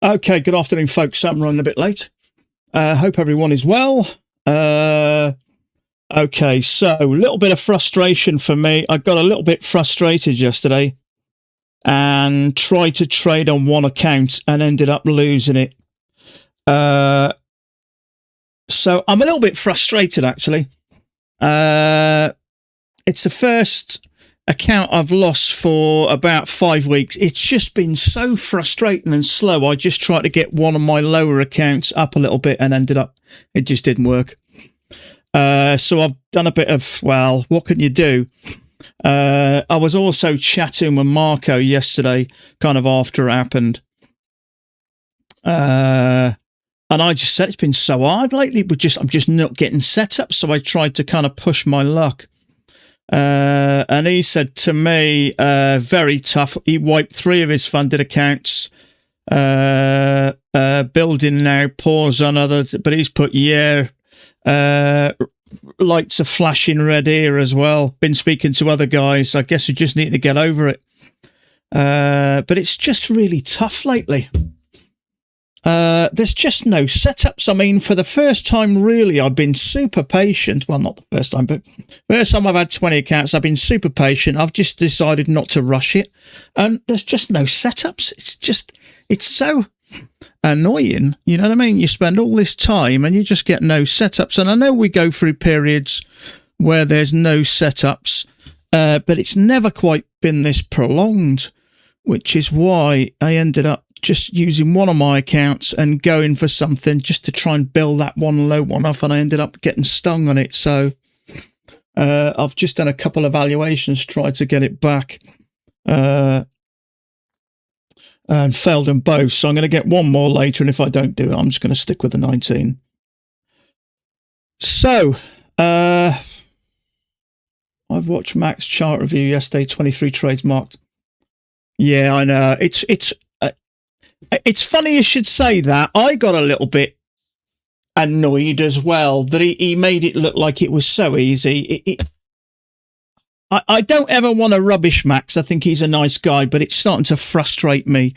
Okay, good afternoon, folks. I'm running a bit late. Hope everyone is well. Okay, so a little bit of frustration for me. I got a little bit frustrated yesterday and tried to trade on one account and ended up losing it. So I'm a little bit frustrated, actually. It's the first account I've lost for about 5 weeks. It's just been so frustrating and slow. I just tried to get one of my lower accounts up a little bit and ended up, it just didn't work. So I've done a bit of, well, what can you do? I was also chatting with Marco yesterday, kind of after it happened. And I just said, it's been so hard lately, but I'm just not getting set up. So I tried to kind of push my luck. And he said to me, very tough. He wiped 3 of his funded accounts, building now, pause on others, but he's put, lights are flashing red here as well. Been speaking to other guys. I guess we just need to get over it. But it's just really tough lately. There's just no setups. I mean, for the first time, really, I've been super patient. Well, not the first time, but first time I've had 20 accounts, I've been super patient. I've just decided not to rush it. And there's just no setups. It's so annoying. You know what I mean? You spend all this time and you just get no setups. And I know we go through periods where there's no setups, but it's never quite been this prolonged, which is why I ended up just using one of my accounts and going for something just to try and build that one low one off, and I ended up getting stung on it. So I've just done a couple of valuations, tried to get it back, and failed in both. So I'm going to get one more later, and if I don't do it, I'm just going to stick with the 19. So I've watched Mac's chart review yesterday, 23 trades marked. Yeah, I know. It's funny you should say that. I got a little bit annoyed as well that he made it look like it was so easy. I don't ever want to rubbish Max. I think he's a nice guy, but it's starting to frustrate me.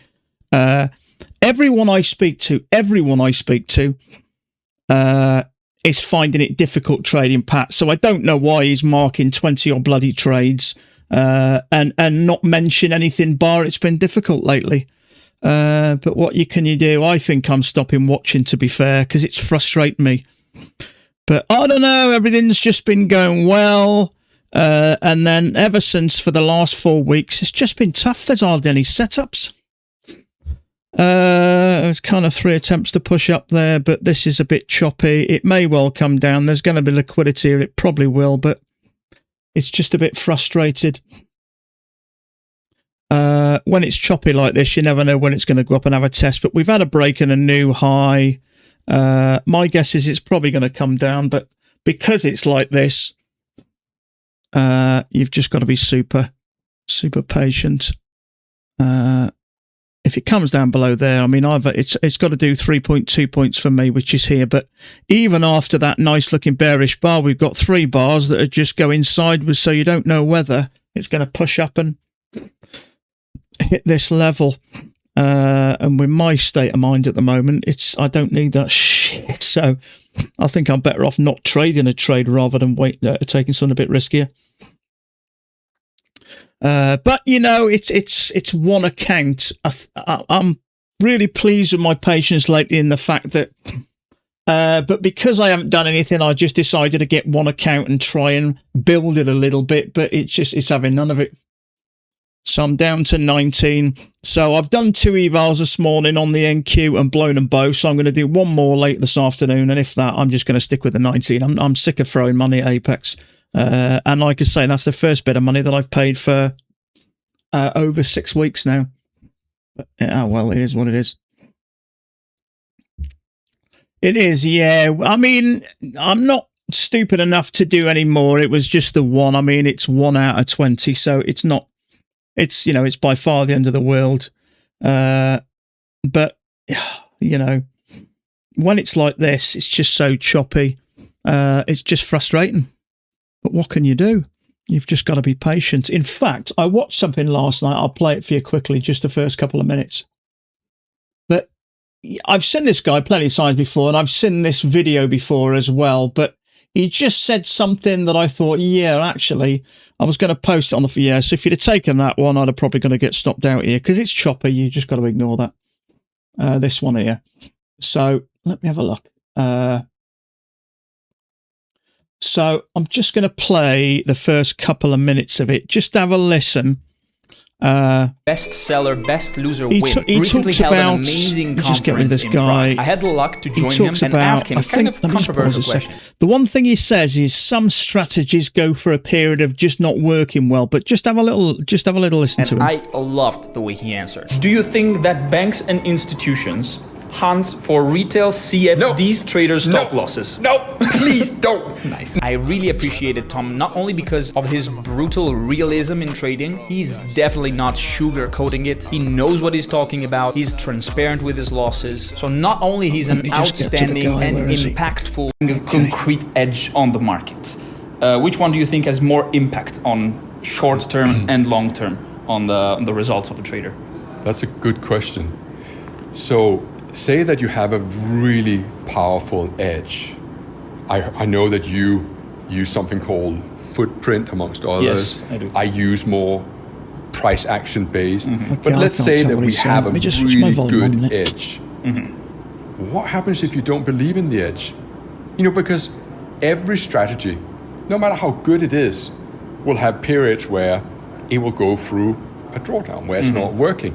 Everyone I speak to is finding it difficult trading Pat. So I don't know why he's marking 20 odd bloody trades and not mention anything bar it's been difficult lately. But what can you do? I think I'm stopping watching, to be fair, because it's frustrating me. But I don't know, everything's just been going well. And then ever since for the last 4 weeks, it's just been tough. There's hardly any setups. It's kind of 3 attempts to push up there, but this is a bit choppy. It may well come down. There's going to be liquidity here. It probably will, but it's just a bit frustrated. When it's choppy like this, you never know when it's going to go up and have a test. But we've had a break and a new high. My guess is it's probably going to come down, but because it's like this, you've just got to be super, super patient. If it comes down below there, I mean, it's got to do 3.2 points for me, which is here. But even after that nice looking bearish bar, we've got 3 bars that are just going sideways, so you don't know whether it's going to push up and hit this level. And with my state of mind at the moment, I don't need that shit. So I think I'm better off not trading a trade rather than taking something a bit riskier. But you know, it's one account. I'm really pleased with my patience lately in the fact that, but because I haven't done anything, I just decided to get one account and try and build it a little bit, but it's having none of it. So I'm down to 19. So I've done 2 evals this morning on the NQ and blown them both. So I'm going to do one more late this afternoon. And if that, I'm just going to stick with the 19. I'm sick of throwing money at Apex. And like I say, that's the first bit of money that I've paid for over 6 weeks now. But, well, it is what it is. It is, yeah. I mean, I'm not stupid enough to do any more. It was just the one. I mean, it's 1 out of 20. So it's not. It's, you know, it's by far the end of the world. But, you know, when it's like this, it's just so choppy. It's just frustrating. But what can you do? You've just got to be patient. In fact, I watched something last night. I'll play it for you quickly, just the first couple of minutes. But I've seen this guy plenty of times before, and I've seen this video before as well, but he just said something that I thought, yeah, actually, I was going to post it on the, yeah, so if you'd have taken that one, I'd have probably going to get stopped out here, because it's choppy, you just got to ignore that. This one here. So, let me have a look. So, I'm just going to play the first couple of minutes of it, just have a listen. Best seller, best loser win. He recently talks held about, an amazing just get rid of conference this in guy. Prague. I had the luck to He join him talks and about, ask him I kind think, of let me just pause controversial a question. second. The one thing he says is some strategies go for a period of just not working well, but just have a little listen to him. I loved the way he answered. Do you think that banks and institutions hunt for retail CFDs traders stop losses? No, please don't. Nice. I really appreciated Tom, not only because of his brutal realism in trading, he's definitely not sugarcoating it. He knows what he's talking about. He's transparent with his losses. So not only he's an outstanding and impactful, A concrete edge on the market. Which one do you think has more impact on short-term and long-term on the results of a trader? That's a good question. So, say that you have a really powerful edge. I know that you use something called footprint, amongst others. Yes, I do. I use more price action based. Okay, but let's say that we have a really good edge. What happens if you don't believe in the edge? You know, because every strategy, no matter how good it is, will have periods where it will go through a drawdown, where it's not working.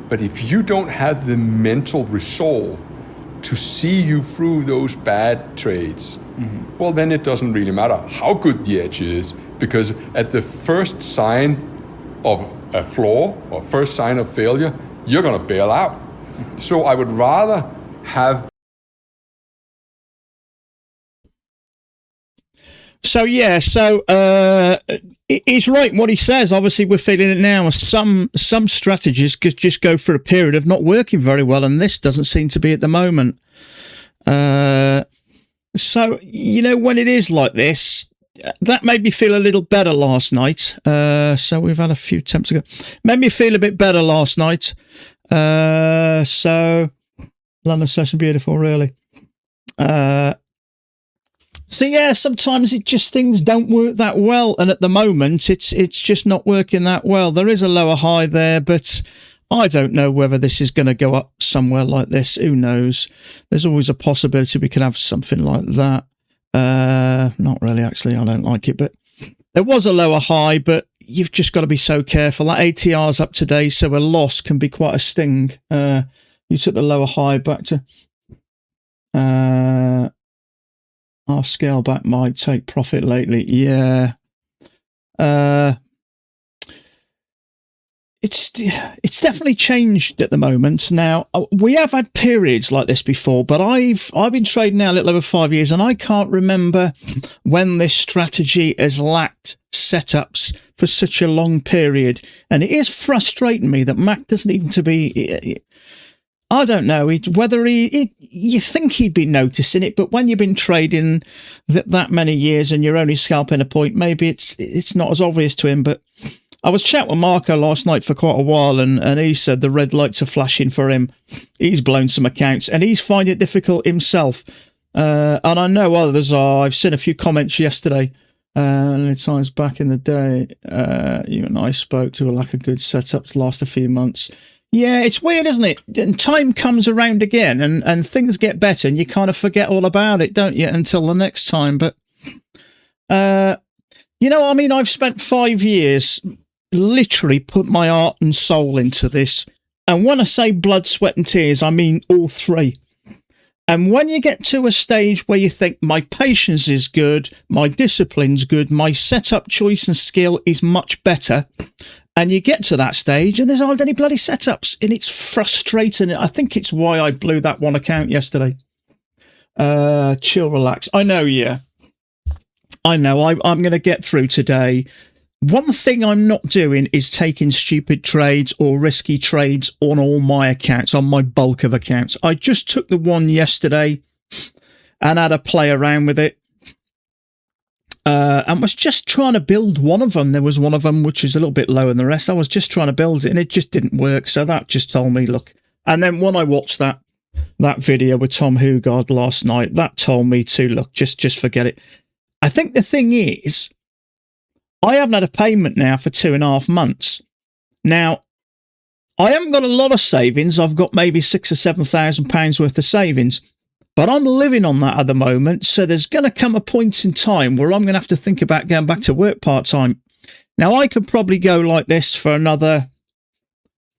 But if you don't have the mental resolve to see you through those bad trades, well, then it doesn't really matter how good the edge is, because at the first sign of a flaw or first sign of failure, you're going to bail out. So I would rather have... So, yeah, he's right in what he says. Obviously, we're feeling it now. Some strategies could just go for a period of not working very well, and this doesn't seem to be at the moment. So, you know, when it is like this, that made me feel a little better last night. So we've had a few attempts ago. Made me feel a bit better last night. So, London session beautiful, really. So yeah, sometimes it just, things don't work that well, and at the moment it's just not working that well. There is a lower high there, but I don't know whether this is going to go up somewhere like this. Who knows? There's always a possibility we could have something like that. Not really, actually. I don't like it, but there was a lower high, but you've just got to be so careful. That ATR's up today, so a loss can be quite a sting. You took the lower high back to... Our scale back might take profit lately. Yeah. It's definitely changed at the moment. Now, we have had periods like this before, but I've been trading now a little over 5 years, and I can't remember when this strategy has lacked setups for such a long period. And it is frustrating me that Mac doesn't even to be... I don't know whether you think he'd be noticing it, but when you've been trading that many years and you're only scalping a point, maybe it's not as obvious to him. But I was chatting with Marco last night for quite a while, and he said the red lights are flashing for him. He's blown some accounts, and he's finding it difficult himself. And I know others are. I've seen a few comments yesterday. Times back in the day, you and I spoke to a lack of good setups last a few months. Yeah, it's weird, isn't it? And time comes around again, and things get better, and you kind of forget all about it, don't you, until the next time. But, you know, I mean, I've spent 5 years, literally put my heart and soul into this. And when I say blood, sweat and tears, I mean all three. And when you get to a stage where you think my patience is good, my discipline's good, my setup choice and skill is much better, and you get to that stage and there's hardly any bloody setups, and it's frustrating. I think it's why I blew that one account yesterday. Chill, relax. I know, yeah. I know. I'm going to get through today. One thing I'm not doing is taking stupid trades or risky trades on all my accounts, on my bulk of accounts. I just took the one yesterday and had a play around with it. And was just trying to build one of them. There was one of them which is a little bit lower than the rest. I was just trying to build it, and it just didn't work. So that just told me, look. And then when I watched that, that video with Tom Hugard last night, that told me to, look, just forget it. I think the thing is, I haven't had a payment now for 2.5 months. Now, I haven't got a lot of savings. I've got maybe £6,000 or £7,000 worth of savings, but I'm living on that at the moment. So there's going to come a point in time where I'm going to have to think about going back to work part-time. Now, I could probably go like this for another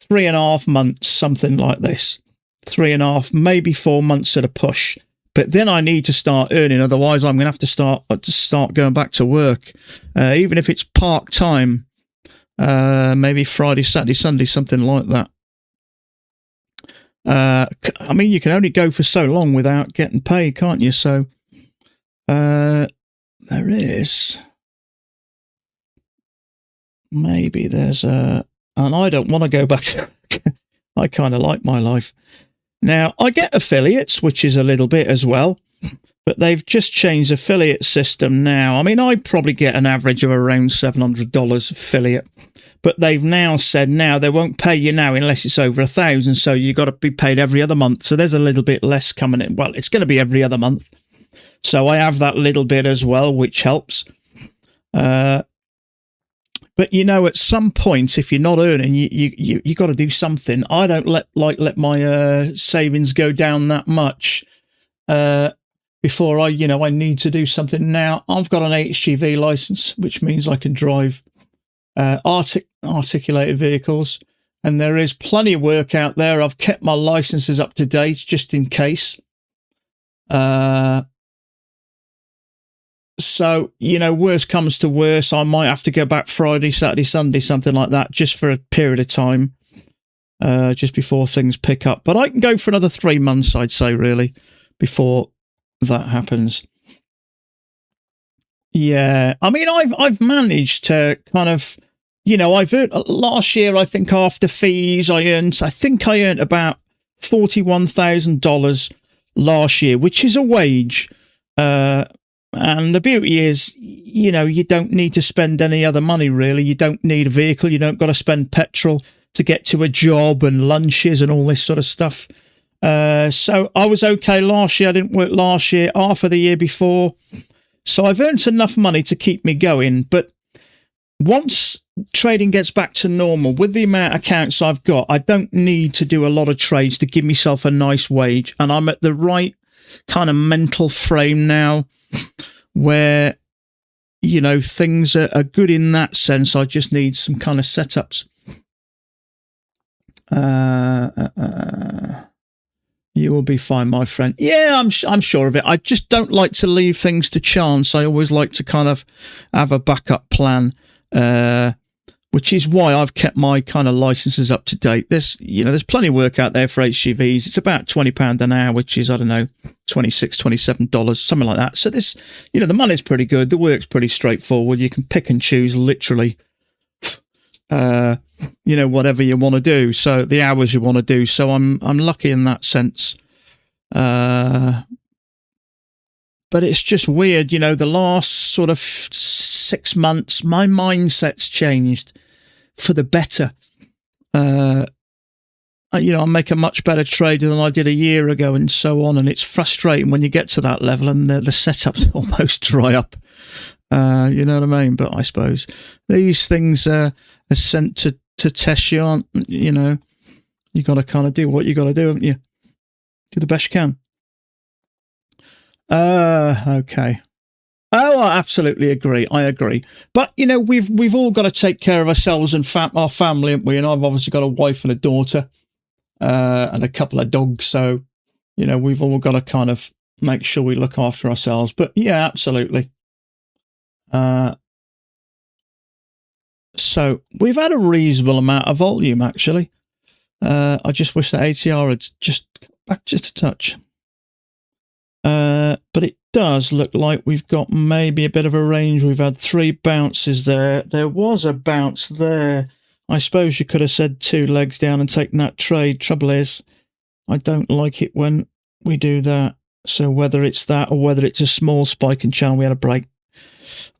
3.5 months, something like this. 3.5, maybe 4 months at a push. But then I need to start earning. Otherwise, I'm going to have to start going back to work, even if it's part-time. Maybe Friday, Saturday, Sunday, something like that. I mean, you can only go for so long without getting paid, can't you? So there is. Maybe there's a... And I don't want to go back. I kind of like my life. Now, I get affiliates, which is a little bit as well, but they've just changed the affiliate system now. I mean, I probably get an average of around $700 affiliate, but they've now said now they won't pay you now unless it's over 1,000, so you've got to be paid every other month. So there's a little bit less coming in. Well, it's going to be every other month. So I have that little bit as well, which helps. But, you know, at some point, if you're not earning, you got to do something. I don't let my savings go down that much before I need to do something. Now, I've got an HGV license, which means I can drive articulated vehicles, and there is plenty of work out there. I've kept my licenses up to date just in case. So, you know, worst comes to worst, I might have to go back Friday, Saturday, Sunday, something like that, just for a period of time, just before things pick up. But I can go for another 3 months, I'd say, really, before that happens. Yeah, I mean, I've managed to kind of, you know, I've earned last year, I think after fees, I earned about $41,000 last year, which is a wage. And the beauty is, you know, you don't need to spend any other money, really. You don't need a vehicle. You don't got to spend petrol to get to a job and lunches and all this sort of stuff. So I was okay last year. I didn't work last year, half of the year before. So I've earned enough money to keep me going. But once trading gets back to normal, with the amount of accounts I've got, I don't need to do a lot of trades to give myself a nice wage. And I'm at the right kind of mental frame now where, you know, things are good in that sense. I just need some kind of setups. You will be fine, my friend. Yeah, I'm sure of it. I just don't like to leave things to chance. I always like to kind of have a backup plan, which is why I've kept my kind of licenses up to date. There's plenty of work out there for HGVs. It's about £20 an hour, which is, I don't know, $26, $27, something like that. So this, you know, the money's pretty good. The work's pretty straightforward. You can pick and choose literally, you know, whatever you want to do. So the hours you want to do. So I'm lucky in that sense. But it's just weird, you know, the last sort of 6 months, my mindset's changed for the better. You know, I make a much better trader than I did a year ago and so on. And it's frustrating when you get to that level and the setups almost dry up. You know what I mean? But I suppose these things are sent to test you, aren't you? Know, you got to kind of do what you got to do, haven't you? Do the best you can. Okay. Oh, I absolutely agree. I agree. But, you know, we've all got to take care of ourselves and our family, haven't we? And I've obviously got a wife and a daughter and a couple of dogs. So, you know, we've all got to kind of make sure we look after ourselves. But, yeah, absolutely. So we've had a reasonable amount of volume, actually. I just wish that ATR had just back just a touch. But it does look like we've got maybe a bit of a range. We've had 3 bounces there. There was a bounce there. I suppose you could have said 2 legs down and taken that trade. Trouble is, I don't like it when we do that. So whether it's that or whether it's a small spike and channel, we had a break.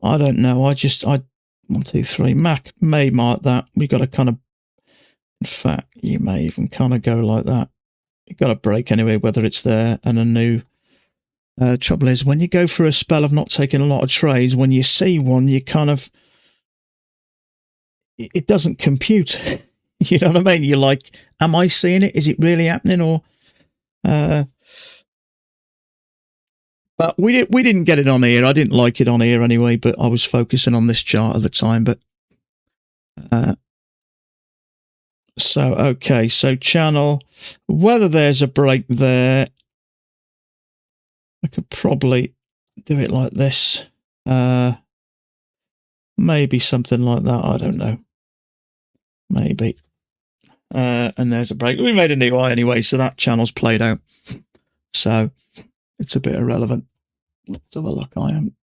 I don't know. 1, 2, 3. Mac may mark that. We got to kind of, in fact, you may even kind of go like that. You've got a break anyway, whether it's there and a new. Trouble is, when you go for a spell of not taking a lot of trades, when you see one, you kind of, it doesn't compute. You know what I mean? You're like, am I seeing it? Is it really happening? Or, but we didn't get it on here. I didn't like it on here anyway, but I was focusing on this chart at the time. But so okay, so channel, whether there's a break there, I could probably do it like this. Maybe something like that. I don't know. Maybe. And there's a break. We made a new eye anyway, so that channel's played out. So it's a bit irrelevant. Let's have a look. I am.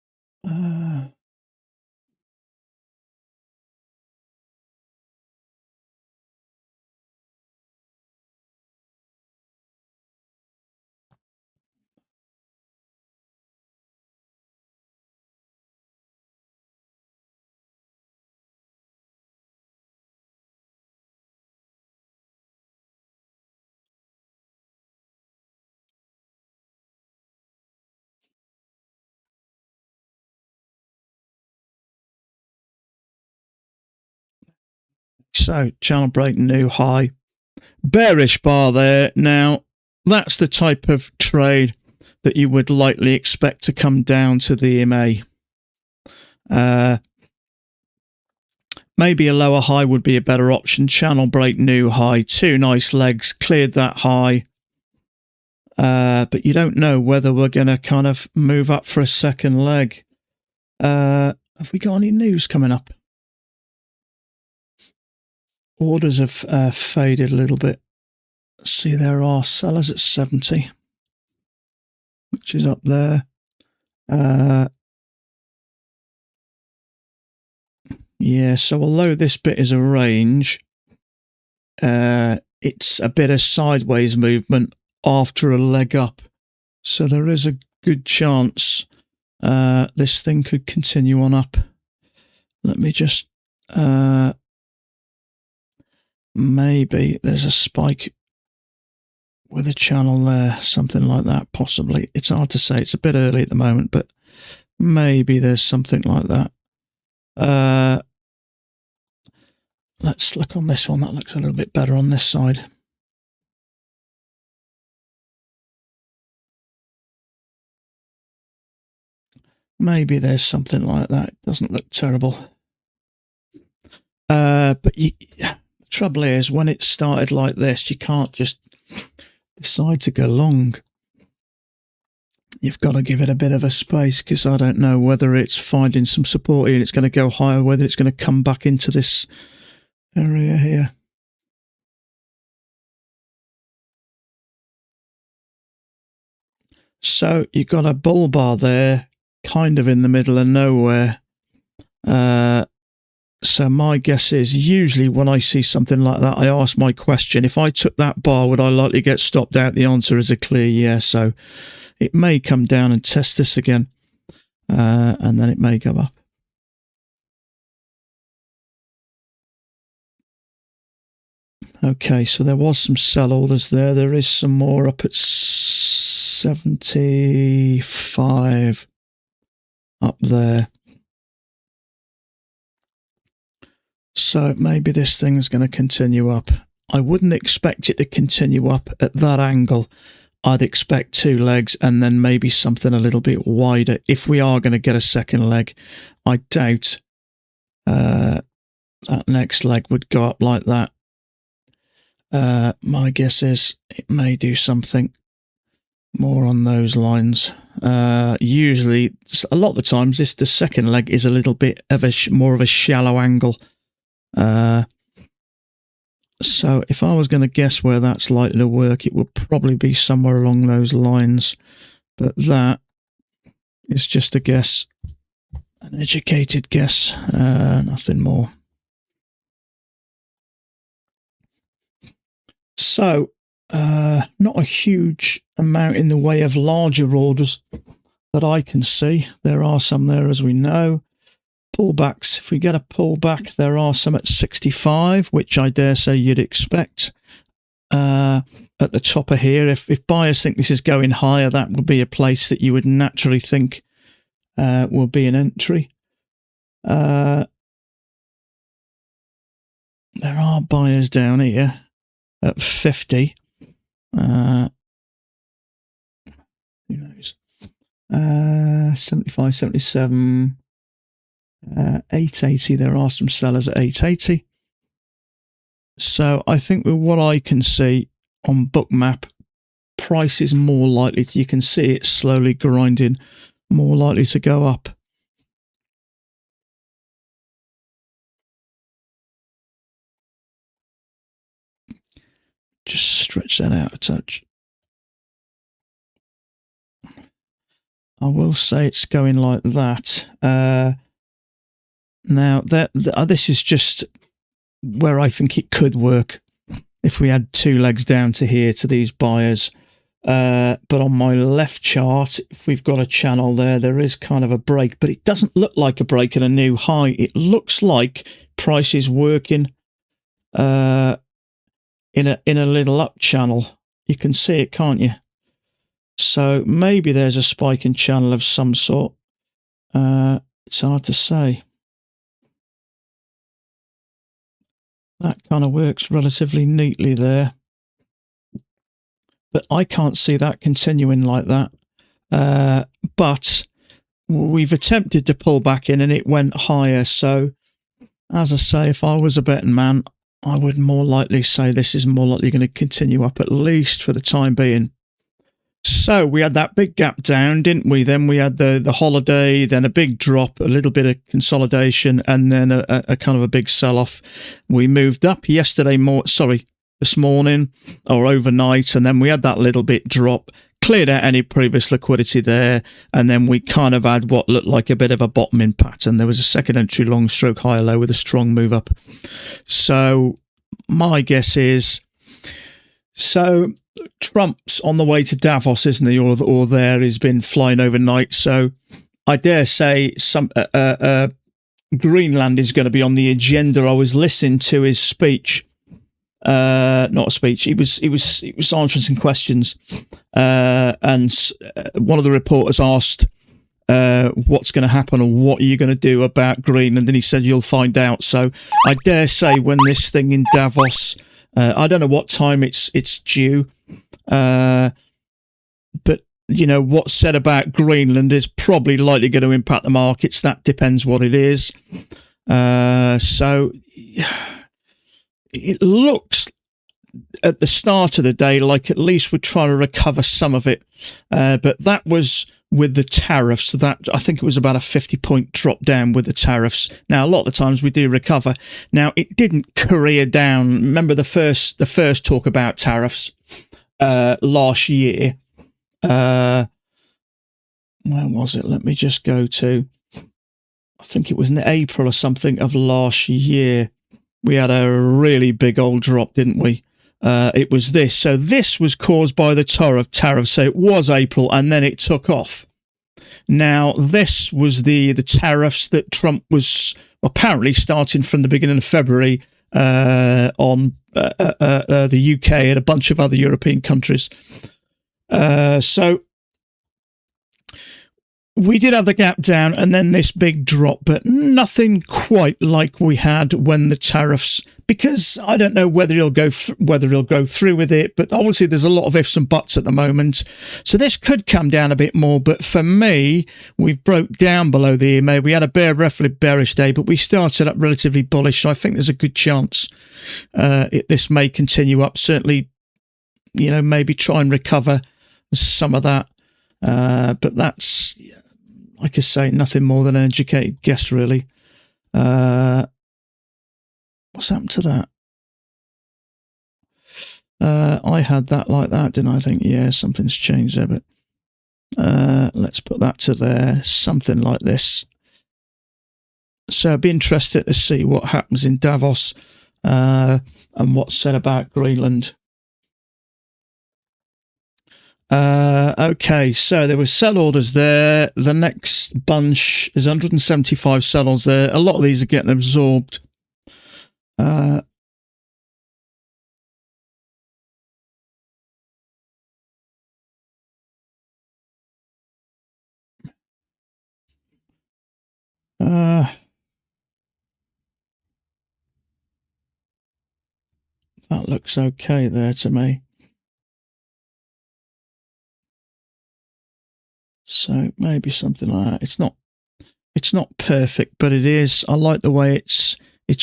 So channel break, new high, bearish bar there. Now that's the type of trade that you would likely expect to come down to the EMA. Maybe a lower high would be a better option. Channel break, new high, 2 nice legs, cleared that high. But you don't know whether we're going to kind of move up for a second leg. Have we got any news coming up? Orders have faded a little bit. See, there are sellers at 70, which is up there. Yeah, so although this bit is a range, it's a bit of sideways movement after a leg up. So there is a good chance this thing could continue on up. Let me just... maybe there's a spike with a channel there, something like that, possibly. It's hard to say. It's a bit early at the moment, but maybe there's something like that. Let's look on this one. That looks a little bit better on this side. Maybe there's something like that. It doesn't look terrible. But the trouble is, when it started like this, you can't just decide to go long. You've got to give it a bit of a space, because I don't know whether it's finding some support here and it's going to go higher, whether it's going to come back into this area here. So you've got a bull bar there, kind of in the middle of nowhere. So my guess is, usually when I see something like that, I ask my question, if I took that bar, would I likely get stopped out? The answer is a clear yes. So it may come down and test this again, and then it may go up. Okay, so there was some sell orders there. There is some more up at 75 up there. So maybe this thing is going to continue up. I wouldn't expect it to continue up at that angle. I'd expect 2 legs and then maybe something a little bit wider. If we are going to get a second leg, I doubt that next leg would go up like that. My guess is it may do something more on those lines. Usually, a lot of the times, the second leg is a little bit of more of a shallow angle. So if I was going to guess where that's likely to work, it would probably be somewhere along those lines. But that is just a guess, an educated guess, nothing more. So, not a huge amount in the way of larger orders that I can see. There are some there, as we know. Pullbacks, if we get a pullback, there are some at 65, which I dare say you'd expect. at the top of here. If buyers think this is going higher, that would be a place that you would naturally think will be an entry. There are buyers down here at 50. Who knows? 75, 77, 880. There are some sellers at 880. So I think with what I can see on Bookmap, price is more likely, you can see it slowly grinding, more likely to go up. Just stretch that out a touch. I will say it's going like that. Now, this is just where I think it could work if we had two legs down to here to these buyers. But on my left chart, if we've got a channel there, there is kind of a break, but it doesn't look like a break and a new high. It looks like price is working in a little up channel. You can see it, can't you? So maybe there's a spike in channel of some sort. It's hard to say. That kind of works relatively neatly there. But I can't see that continuing like that. But we've attempted to pull back in and it went higher. So, as I say, if I was a betting man, I would more likely say this is more likely going to continue up, at least for the time being. So we had that big gap down, didn't we? Then we had the holiday, then a big drop, a little bit of consolidation, and then a kind of a big sell-off. We moved up this morning or overnight, and then we had that little bit drop, cleared out any previous liquidity there, and then we kind of had what looked like a bit of a bottoming pattern. There was a second entry long stroke higher low with a strong move up. So my guess is, so Trump's on the way to Davos, isn't he? Or there, he's been flying overnight. So I dare say some Greenland is going to be on the agenda. I was listening to his speech. Not a speech. He was answering some questions, and one of the reporters asked, "What's going to happen, or what are you going to do about Greenland?" And he said, "You'll find out." So I dare say when this thing in Davos, I don't know what time it's due, but you know what's said about Greenland is probably likely going to impact the markets. That depends what it is. So it looks at the start of the day like at least we're trying to recover some of it, but that was with the tariffs. That I think it was about a 50-point drop down with the tariffs. Now a lot of the times we do recover. Now it didn't career down. Remember the first talk about tariffs last year. Where was it? Let me just go to. I think it was in April or something of last year. We had a really big old drop, didn't we? It was this. So this was caused by the tariff. So it was April, and then it took off. Now, this was the tariffs that Trump was apparently starting from the beginning of February on the UK and a bunch of other European countries. So we did have the gap down and then this big drop, but nothing quite like we had when the tariffs, because I don't know whether he'll go through with it, but obviously there's a lot of ifs and buts at the moment. So this could come down a bit more, but for me, we've broke down below the EMA. We had a bearish day, but we started up relatively bullish, so I think there's a good chance this may continue up. Certainly, you know, maybe try and recover some of that. But that's, like I say, nothing more than an educated guess, really. What's happened to that? I had that like that, didn't I? Think, yeah, something's changed there, but let's put that to there, something like this. So I'd be interested to see what happens in Davos and what's said about Greenland. Okay, so there were sell orders there. The next bunch is 175 sell orders there. A lot of these are getting absorbed. That looks okay there to me. So maybe something like that. It's not perfect, but it is. I like the way it's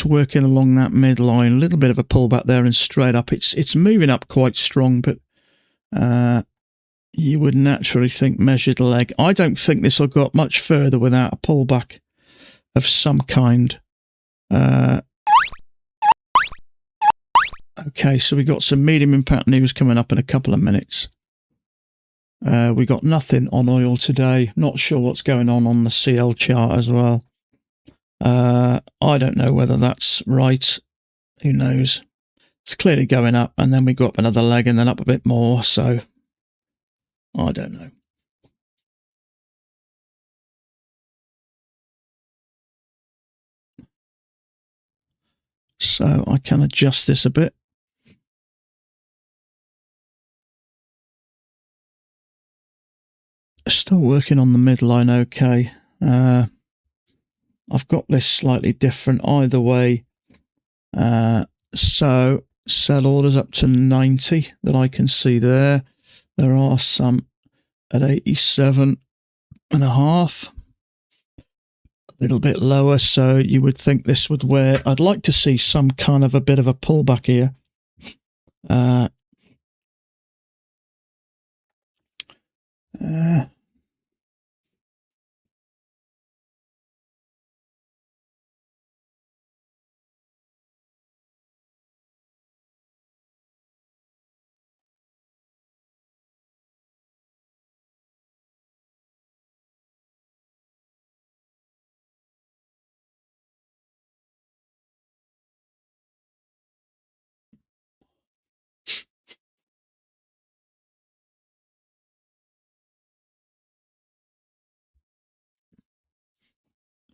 working along that midline. A little bit of a pullback there and straight up. It's moving up quite strong, but you would naturally think measured leg. I don't think this will go up much further without a pullback of some kind. Okay, so we got some medium impact news coming up in a couple of minutes. We got nothing on oil today. Not sure what's going on the CL chart as well. I don't know whether that's right. Who knows? It's clearly going up, and then we go up another leg and then up a bit more. So I don't know. So I can adjust this a bit. Still working on the midline okay. I've got this slightly different either way. So sell orders up to 90 that I can see there. There are some at 87.5. A little bit lower, so you would think this would wear. I'd like to see some kind of a bit of a pullback here.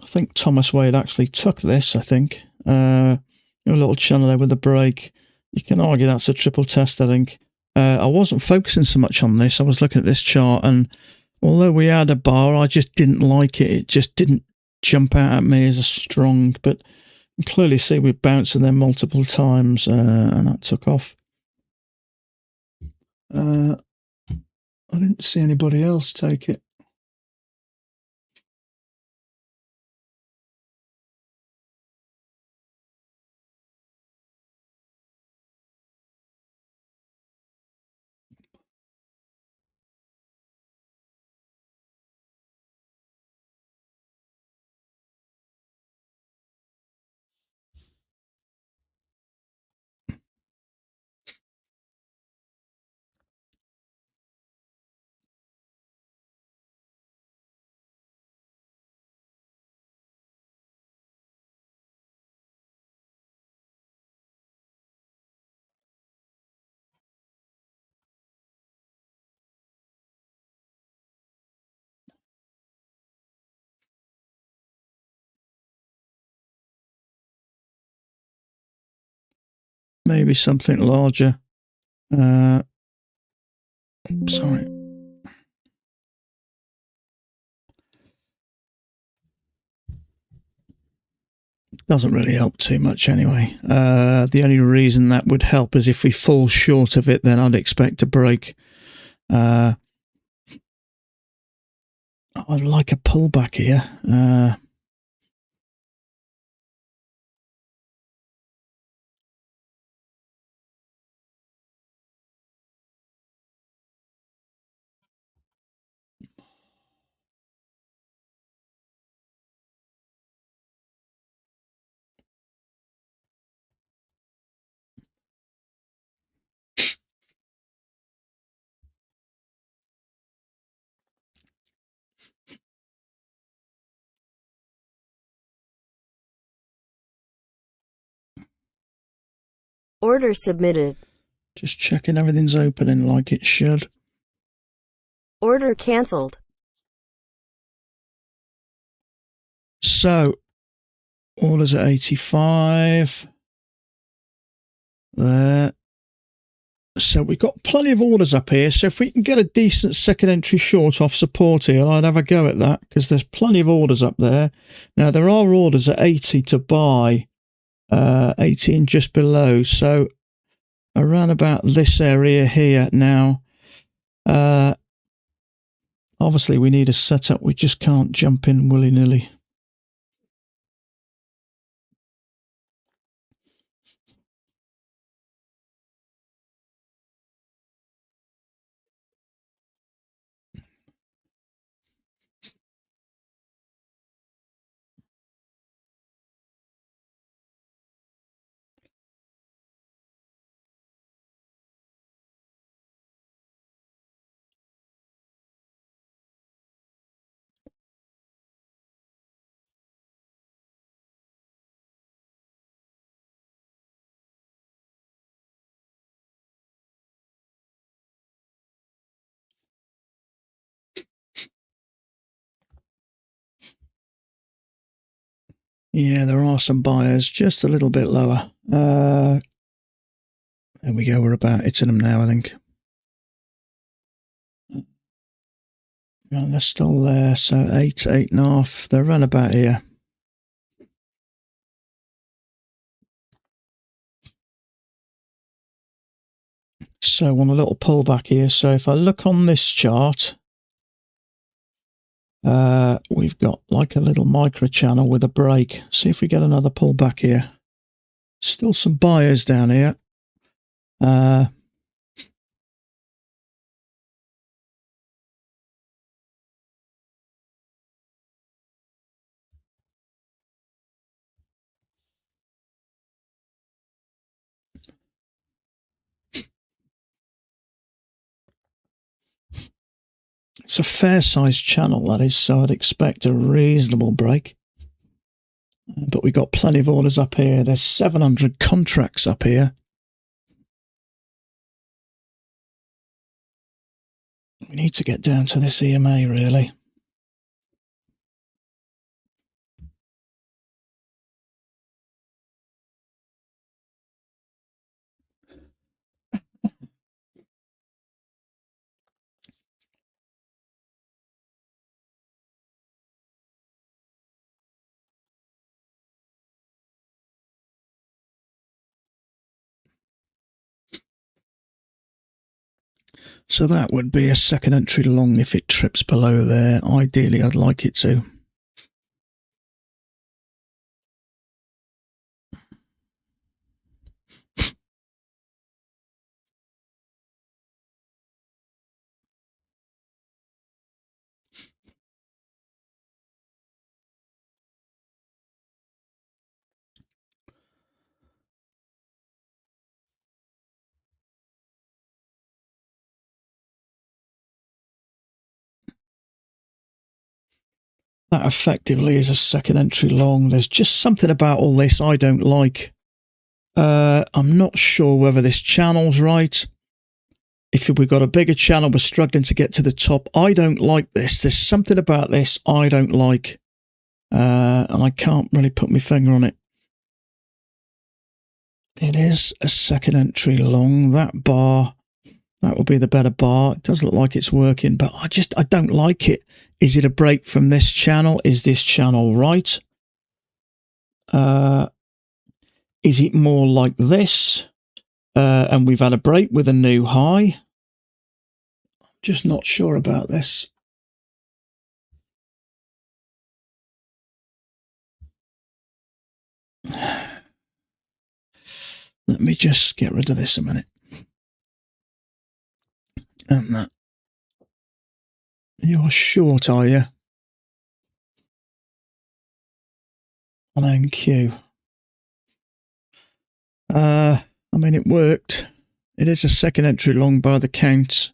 I think Thomas Wade actually took this, I think. A little channel there with the break. You can argue that's a triple test, I think. I wasn't focusing so much on this. I was looking at this chart, and although we had a bar, I just didn't like it. It just didn't jump out at me as a strong, but you can clearly see we're bouncing there multiple times, and that took off. I didn't see anybody else take it. Maybe something larger. Sorry. Doesn't really help too much anyway. The only reason that would help is if we fall short of it, then I'd expect a break. I'd like a pullback here. Order submitted. Just checking everything's opening like it should. Order cancelled. So, orders at 85. There. So we've got plenty of orders up here. So if we can get a decent second entry short off support here, I'd have a go at that because there's plenty of orders up there. Now, there are orders at 80 to buy, 80 and just below. So around about this area here now. Obviously, we need a setup. We just can't jump in willy-nilly. Yeah, there are some buyers just a little bit lower. There we go. We're about hitting them now, I think. And they're still there. So 8, 8.5. They're run about here. So on a little pullback here. So if I look on this chart, we've got like a little micro channel with a break. See if we get another pullback here. Still some buyers down here. It's a fair-sized channel, that is, so I'd expect a reasonable break. But we've got plenty of orders up here. There's 700 contracts up here. We need to get down to this EMA, really. So that would be a second entry long if it trips below there. Ideally, I'd like it to. That effectively is a second entry long. There's just something about all this I don't like. I'm not sure whether this channel's right. If we've got a bigger channel, we're struggling to get to the top. I don't like this. There's something about this I don't like. And I can't really put my finger on it. It is a second entry long. That bar, that will be the better bar. It does look like it's working, but I don't like it. Is it a break from this channel? Is this channel right? Is it more like this? And we've had a break with a new high. I'm just not sure about this. Let me just get rid of this a minute. And that. You're short, are you? On NQ. I mean, it worked. It is a second entry long by the count.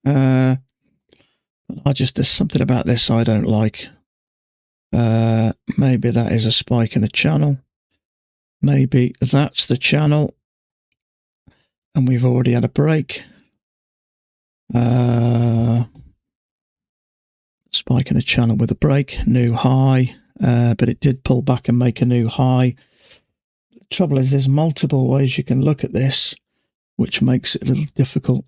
There's something about this I don't like. Maybe that is a spike in the channel. Maybe that's the channel. And we've already had a break. Spike in a channel with a break. New high. But it did pull back and make a new high. The trouble is there's multiple ways you can look at this. which makes it a little difficult.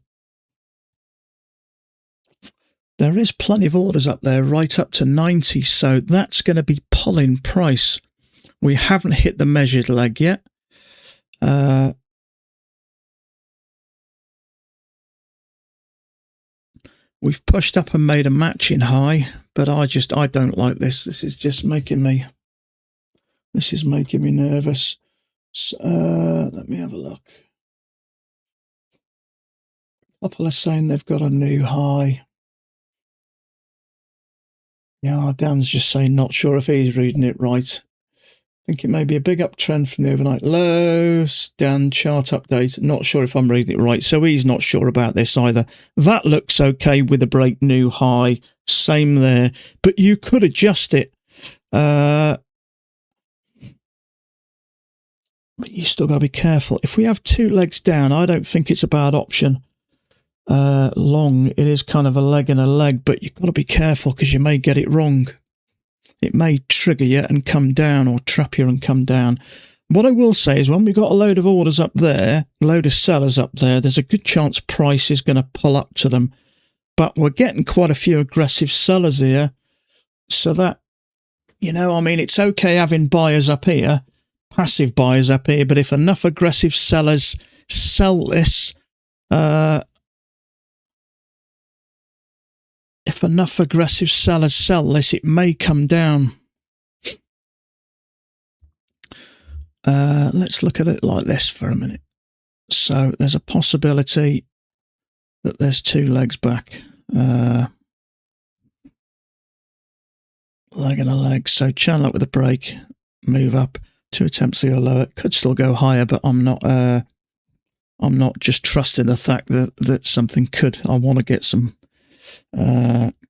There is plenty of orders up there, right up to 90, so that's going to be pulling price. We haven't hit the measured leg yet. We've pushed up and made a matching high, but I don't like this. This is just making me nervous. So, let me have a look. Couple are saying they've got a new high. Yeah, Dan's just saying not sure if he's reading it right. I think it may be a big uptrend from the overnight lows. Dan, chart update. Not sure if I'm reading it right. So he's not sure about this either. That looks okay with a break new high. Same there. But you could adjust it. But you still got to be careful. If we have two legs down, I don't think it's a bad option. Long, it is kind of a leg and a leg, but you've got to be careful because you may get it wrong. It may trigger you and come down, or trap you and come down. What I will say is when we've got a load of orders up there, a load of sellers up there, there's a good chance price is going to pull up to them. But we're getting quite a few aggressive sellers here. So that, I mean, it's okay having buyers up here, passive buyers up here, but if enough aggressive sellers sell this, if enough aggressive sellers sell this, it may come down. Let's look at it like this for a minute. So there's a possibility that there's two legs back. Leg and a leg. So channel up with a break, move up, two attempts to go lower. It could still go higher, but I'm not just trusting the fact that something could. I want to get some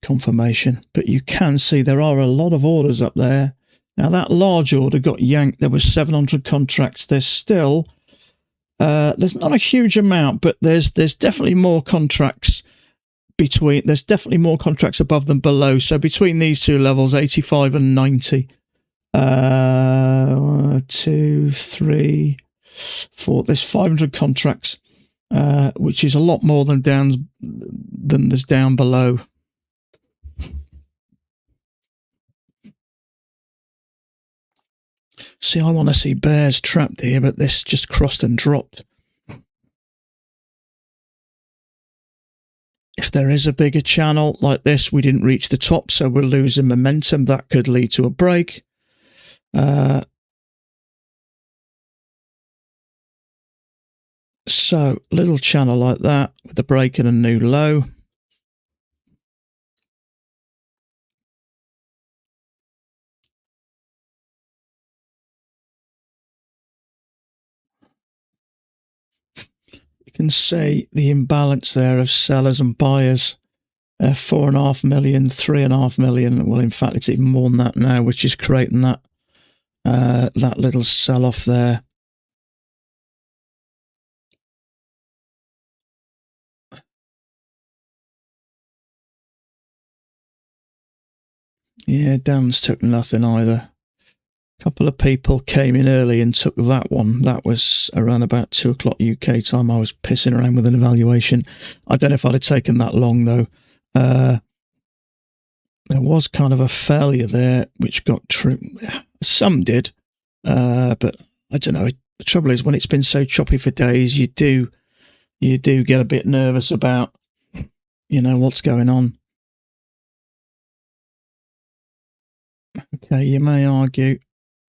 confirmation, but you can see there are a lot of orders up there. Now that large order got yanked. There was 700 contracts. There's still there's not a huge amount, but there's definitely more contracts there's definitely more contracts above than below. So between these two levels, 85 and 90, 2, 3, 4, there's 500 contracts, which is a lot more than there's down below. See, I want to see bears trapped here, but this just crossed and dropped. If there is a bigger channel like this, we didn't reach the top, so we're losing momentum. That could lead to a break. So, little channel like that with a break and a new low. You can see the imbalance there of sellers and buyers. 4.5 million, 3.5 million. Well, in fact, it's even more than that now, which is creating that little sell-off there. Yeah, Dan's took nothing either. A couple of people came in early and took that one. That was around about 2 o'clock UK time. I was pissing around with an evaluation. I don't know if I'd have taken that long, though. There was kind of a failure there, which got true. Some did, but I don't know. The trouble is, when it's been so choppy for days, you do get a bit nervous about, what's going on. Okay, you may argue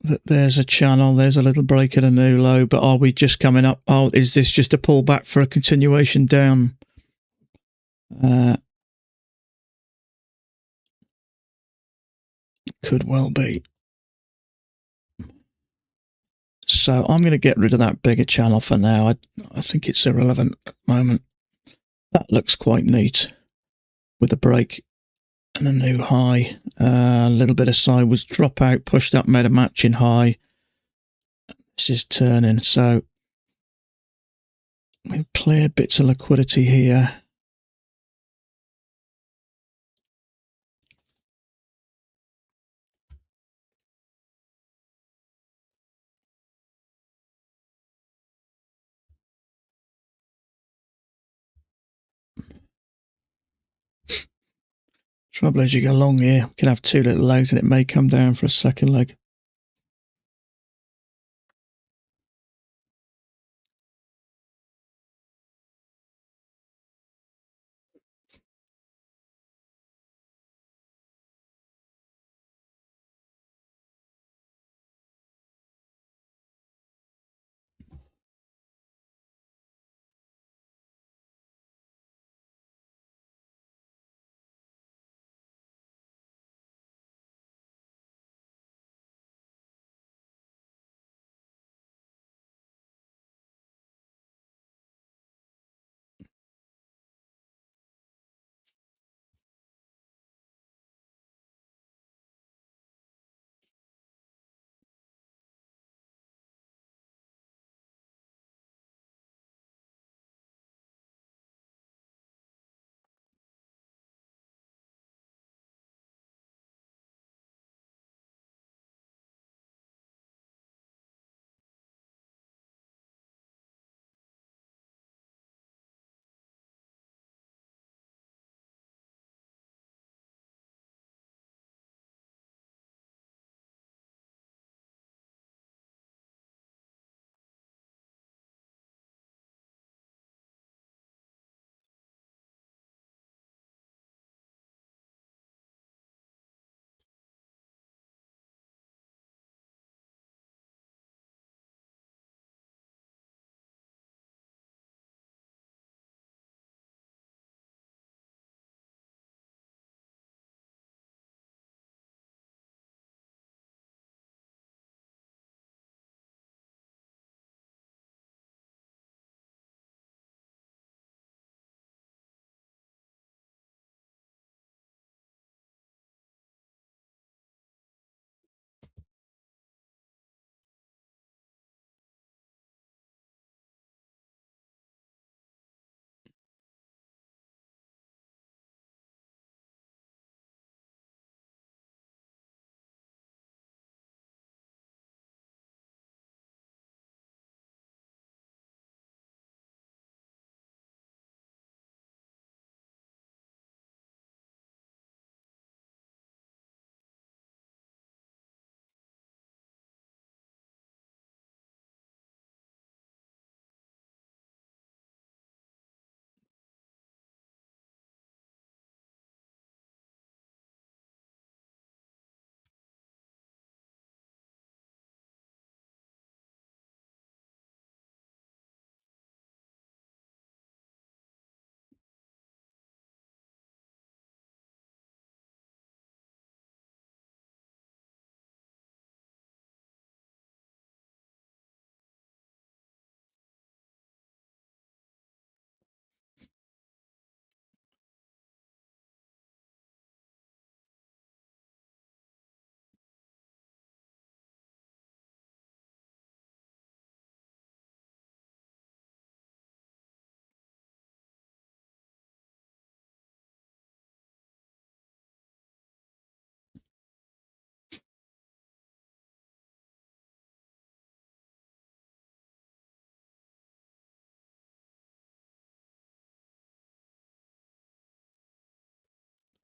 that there's a channel, there's a little break at a new low, but are we just coming up? Oh, is this just a pullback for a continuation down? Could well be. So I'm going to get rid of that bigger channel for now. I think it's irrelevant at the moment. That looks quite neat with a break and a new high. A little bit of sideways drop out, pushed up, made a matching high. This is turning, so we've cleared bits of liquidity here. Trouble as you go along here, you can have two little legs and it may come down for a second leg.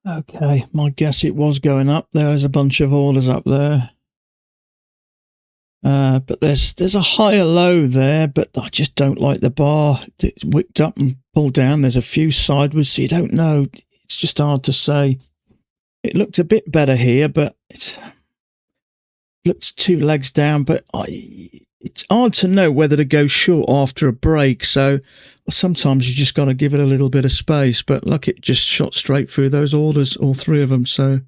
Okay, my guess it was going up. There's a bunch of orders up there. But there's a higher low there, but I just don't like the bar. It's wicked up and pulled down. There's a few sideways, so you don't know. It's just hard to say. It looked a bit better here, but it looks two legs down, but it's hard to know whether to go short after a break. So sometimes you just got to give it a little bit of space. But look, it just shot straight through those orders, all three of them. So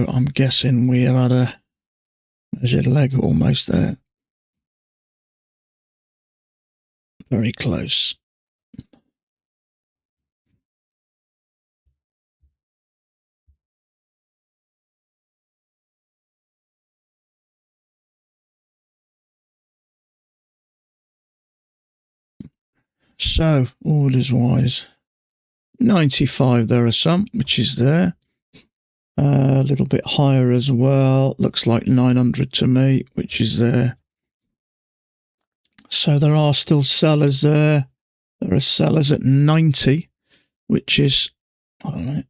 I'm guessing we are at a, there's your leg almost there. Very close. So, orders wise, 95 there are some, which is there. A little bit higher as well. Looks like 900 to me, which is there. So there are still sellers there. There are sellers at 90, which is, I don't know,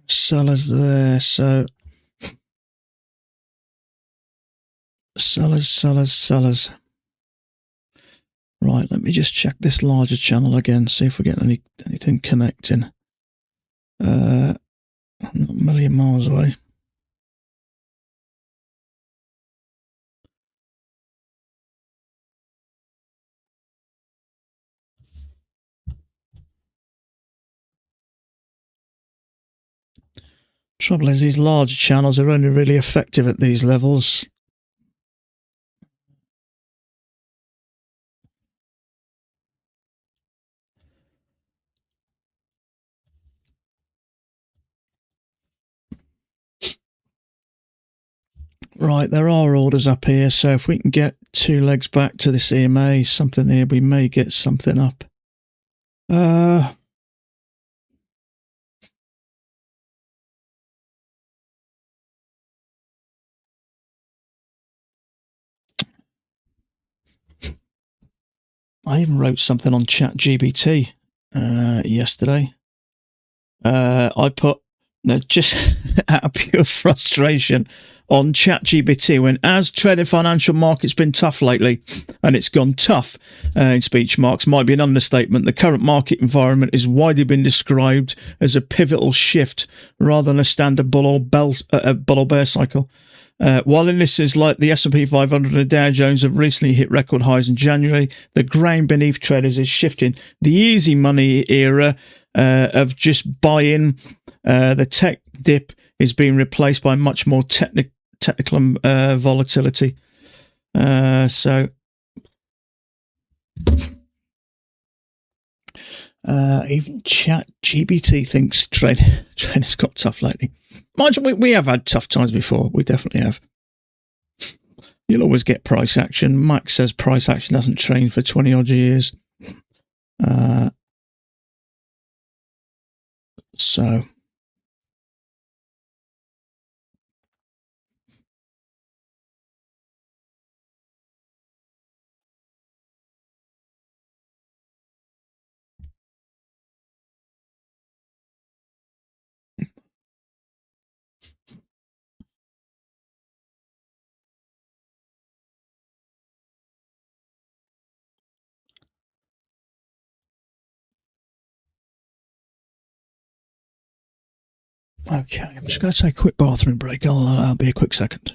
sellers there. So sellers. Right, let me just check this larger channel again, see if we get anything connecting. Not a million miles away. Trouble is, these larger channels are only really effective at these levels. Right, there are orders up here, so if we can get 2 legs back to this EMA, something here, we may get something up. I even wrote something on ChatGPT yesterday. I put, just out of pure frustration, on ChatGPT when, as trading financial markets been tough lately, and it's gone tough in speech marks, might be an understatement. The current market environment is widely been described as a pivotal shift rather than a standard bull or bear cycle. While indices like the S&P 500 and Dow Jones have recently hit record highs in January, the ground beneath traders is shifting. The easy money era of just buying the tech dip is being replaced by much more technical volatility. So even ChatGPT thinks trading's got tough lately. Mind you, we have had tough times before. We definitely have. You'll always get price action. Max says price action hasn't changed for 20 odd years. So okay, I'm just going to take a quick bathroom break. I'll be a quick second.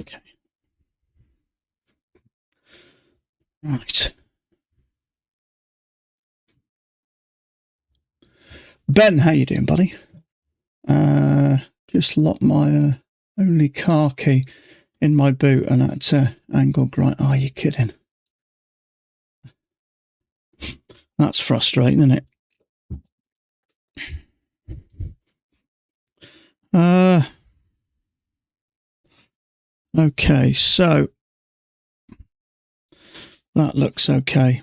Okay. Right. Ben, how you doing, buddy? Just locked my only car key in my boot and that angle grind. Oh, you're kidding. That's frustrating, isn't it? Okay, so that looks okay.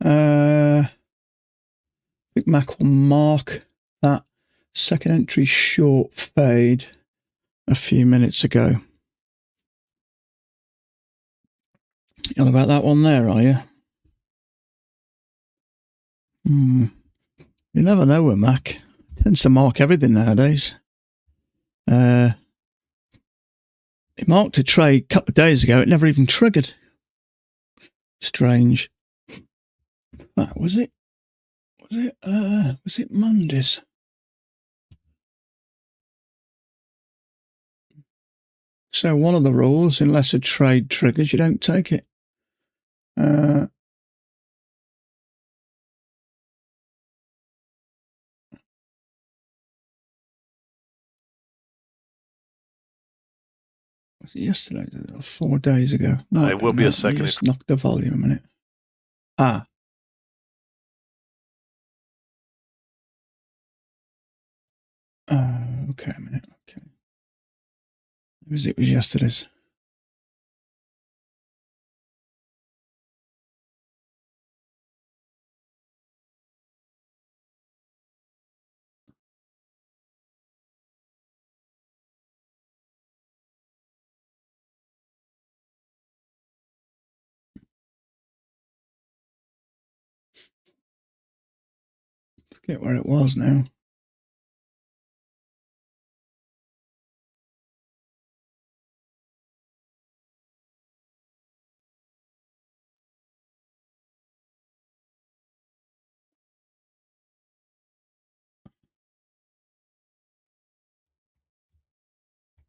I think Mac will mark that second entry short fade a few minutes ago. You on about that one there, are you? You never know with Mac. It tends to mark everything nowadays. It marked a trade a couple of days ago. It never even triggered. Strange. Was it Mondays? So one of the rules, unless a trade triggers, you don't take it. Was it yesterday? 4 days ago? It will be a second. Just knock the volume a minute. Ah. Okay, a minute. Okay. It was yesterday's. Forget where it was now.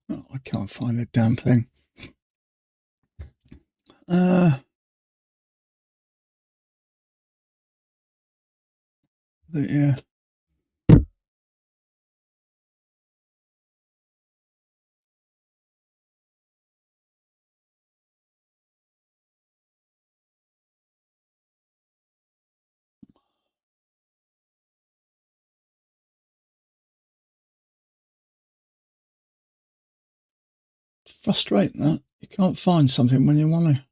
Oh, I can't find the damn thing. Yeah. Frustrating that. You can't find something when you want to.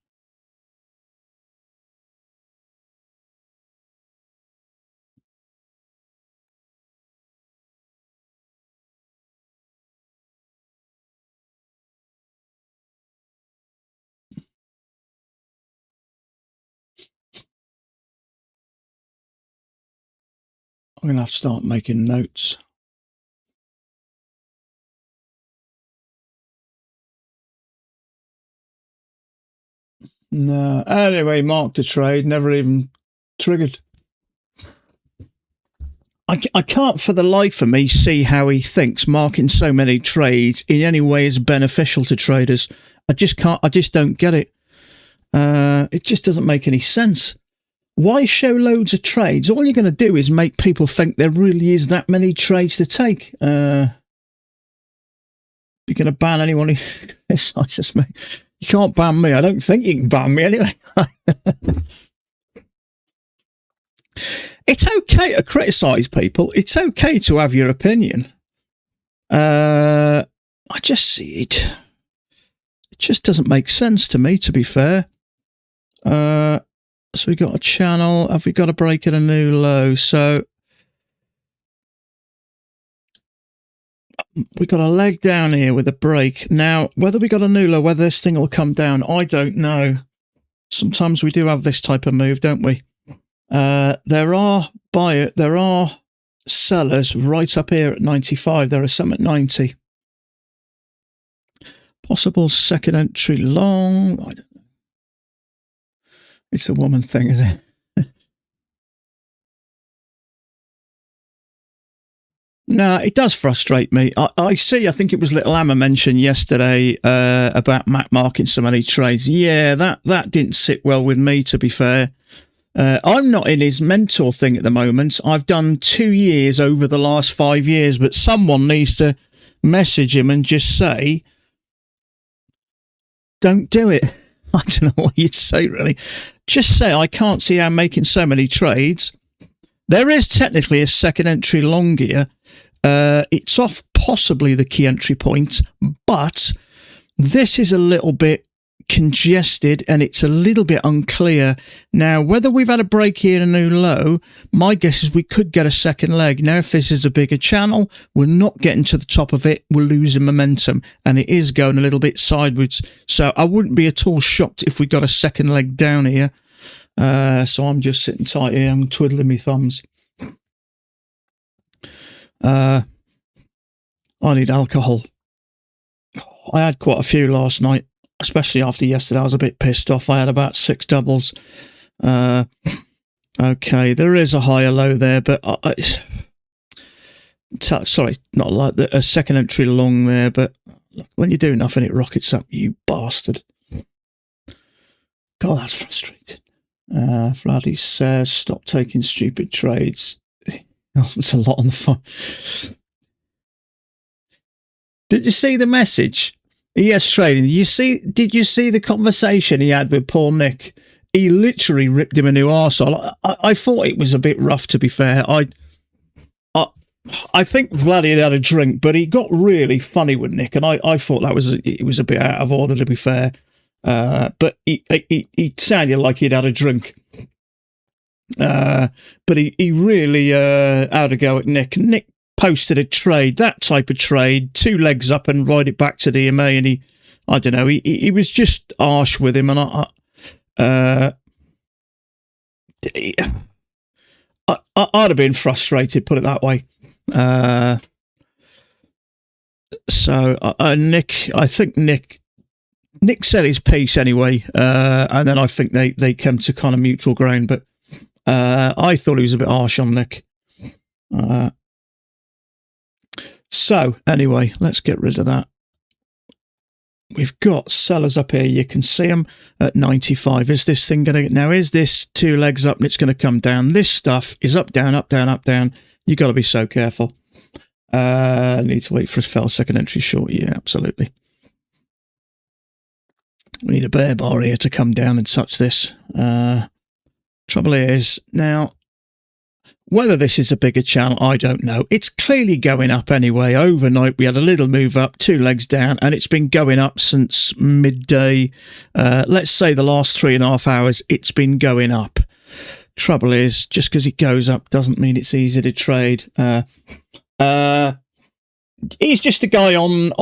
I'm going to have to start making notes. No. Anyway, marked a trade, never even triggered. I can't for the life of me see how he thinks marking so many trades in any way is beneficial to traders. I just don't get it. It just doesn't make any sense. Why show loads of trades? All you're going to do is make people think there really is that many trades to take. You're going to ban anyone who criticizes me. You can't ban me. I don't think you can ban me anyway. It's okay to criticize people. It's okay to have your opinion. I just see it. It just doesn't make sense to me, to be fair. So we got a channel. Have we got a break at a new low? So we got a leg down here with a break. Now, whether we got a new low, whether this thing will come down, I don't know. Sometimes we do have this type of move, don't we? There are sellers right up here at 95. There are some at 90. Possible second entry long. I don't know. It's a woman thing, isn't it? No, it does frustrate me. I see, I think it was Little Hammer mentioned yesterday about Mac marking so many trades. Yeah, that didn't sit well with me, to be fair. I'm not in his mentor thing at the moment. I've done 2 years over the last 5 years, but someone needs to message him and just say, don't do it. I don't know what you'd say, really. Just say, I can't see how making so many trades. There is technically a second entry long here. It's off possibly the key entry point, but this is a little bit congested and it's a little bit unclear. Now, whether we've had a break here and a new low, my guess is we could get a second leg. Now, if this is a bigger channel, we're not getting to the top of it. We're losing momentum and it is going a little bit sideways. So I wouldn't be at all shocked if we got a second leg down here. So I'm just sitting tight here. I'm twiddling my thumbs. I need alcohol. I had quite a few last night, especially after yesterday. I was a bit pissed off. I had about 6 doubles. Okay, there is a higher low there, but sorry, not like a second entry long there, but look, when you do nothing, it rockets up, you bastard. God, that's frustrating. Vladdy says, stop taking stupid trades. It's a lot on the phone. Did you see the message? ES Trading. Did you see the conversation he had with poor Nick? He literally ripped him a new arsehole. I thought it was a bit rough, to be fair. I think Vladdy had a drink, but he got really funny with Nick, and I thought it was a bit out of order, to be fair. But he sounded like he'd had a drink. But he really had a go at Nick. Nick posted a trade, that type of trade, 2 legs up and ride it back to the EMA, and I don't know, he was just harsh with him, and I'd have been frustrated, put it that way. So Nick, I think Nick said his piece anyway, and then I think they came to kind of mutual ground, but I thought he was a bit harsh on Nick. So anyway, let's get rid of that. We've got sellers up here. You can see them at 95. Is this thing going to... Now, is this 2 legs up and it's going to come down? This stuff is up, down, up, down, up, down. You've got to be so careful. Need to wait for a fell second entry short. Yeah, absolutely. We need a bear bar here to come down and touch this. Trouble is, now, whether this is a bigger channel, I don't know. It's clearly going up anyway. Overnight, we had a little move up, 2 legs down, and it's been going up since midday. Let's say the last 3.5 hours, it's been going up. Trouble is, just because it goes up doesn't mean it's easy to trade. He's just a guy on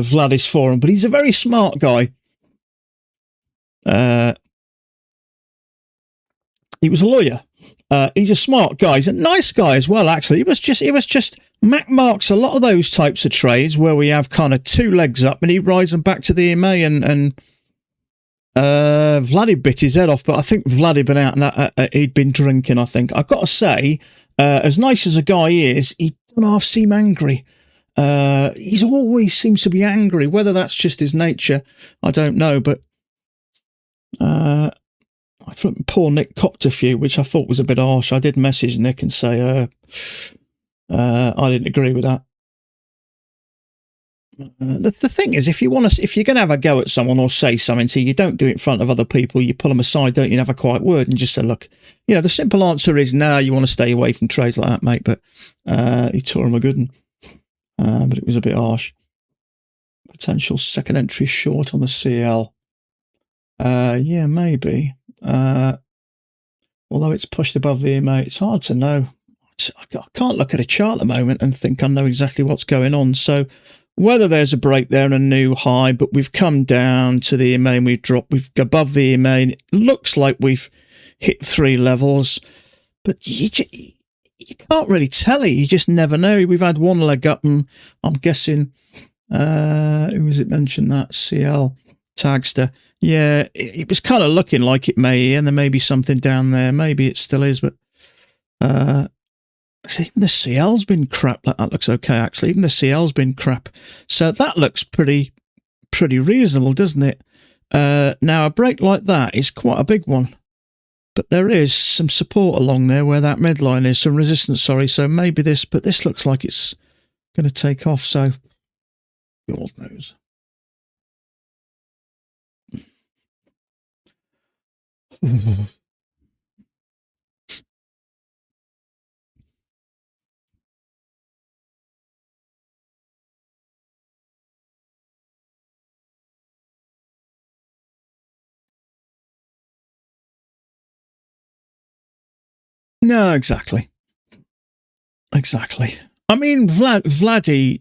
Vladdy's forum, but he's a very smart guy. He was a lawyer. He's a smart guy. He's a nice guy as well, actually. It was just Mac marks a lot of those types of trades where we have kind of 2 legs up and he rides them back to the EMA, and Vladdy bit his head off, but I think Vladdy been out and that he'd been drinking, I think. I've got to say, as nice as a guy is, he don't half seem angry. He's always seems to be angry. Whether that's just his nature, I don't know, but I thought poor Nick copped a few, which I thought was a bit harsh. I did message Nick and say I didn't agree with that. The thing is, if you're going to have a go at someone or say something to you, you don't do it in front of other people. You pull them aside, don't you, and have a quiet word and just say, look, the simple answer is no, you want to stay away from trades like that, mate. But he tore him a good one. But it was a bit harsh. Potential second entry short on the CL. Yeah, maybe. Although it's pushed above the EMA, it's hard to know. I can't look at a chart at the moment and think I know exactly what's going on. So whether there's a break there and a new high, but we've come down to the EMA and we've above the EMA, and it looks like we've hit 3 levels, but you can't really tell it. You just never know. We've had 1 leg up, and I'm guessing who was it mentioned that? CL Tagster. Yeah, it was kind of looking like it may, and there may be something down there. Maybe it still is, but see, even the CL's been crap. That looks okay, actually. Even the CL's been crap. So that looks pretty reasonable, doesn't it? Now, a break like that is quite a big one. But there is some support along there where that midline is, some resistance, sorry. So maybe this, but this looks like it's going to take off. So, God knows. No, exactly. Exactly. I mean, Vladdy,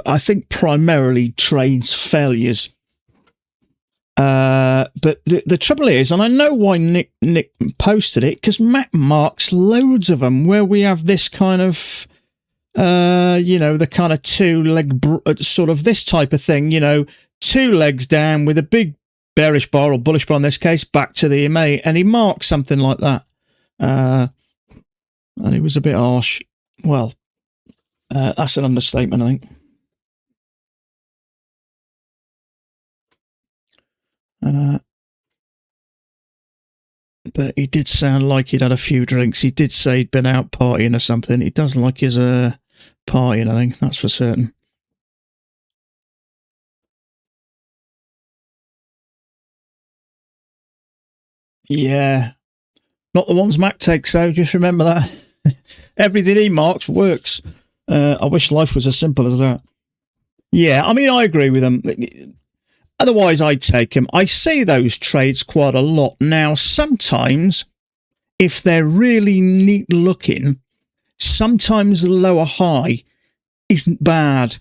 I think, primarily trades failures. But the trouble is, and I know why Nick posted it, because Matt marks loads of them where we have this kind of, the kind of two-leg, sort of this type of thing, 2 legs down with a big bearish bar or bullish bar in this case, back to the EMA, and he marks something like that. And it was a bit harsh. Well, that's an understatement, I think. But he did sound like he'd had a few drinks. He did say he'd been out partying or something. He doesn't like his partying, I think. That's for certain. Yeah. Not the ones Mac takes, though. Just remember that. Everything he marks works. I wish life was as simple as that. Yeah, I mean, I agree with him. Otherwise, I'd take him. I see those trades quite a lot. Now, sometimes, if they're really neat looking, sometimes the lower high isn't bad.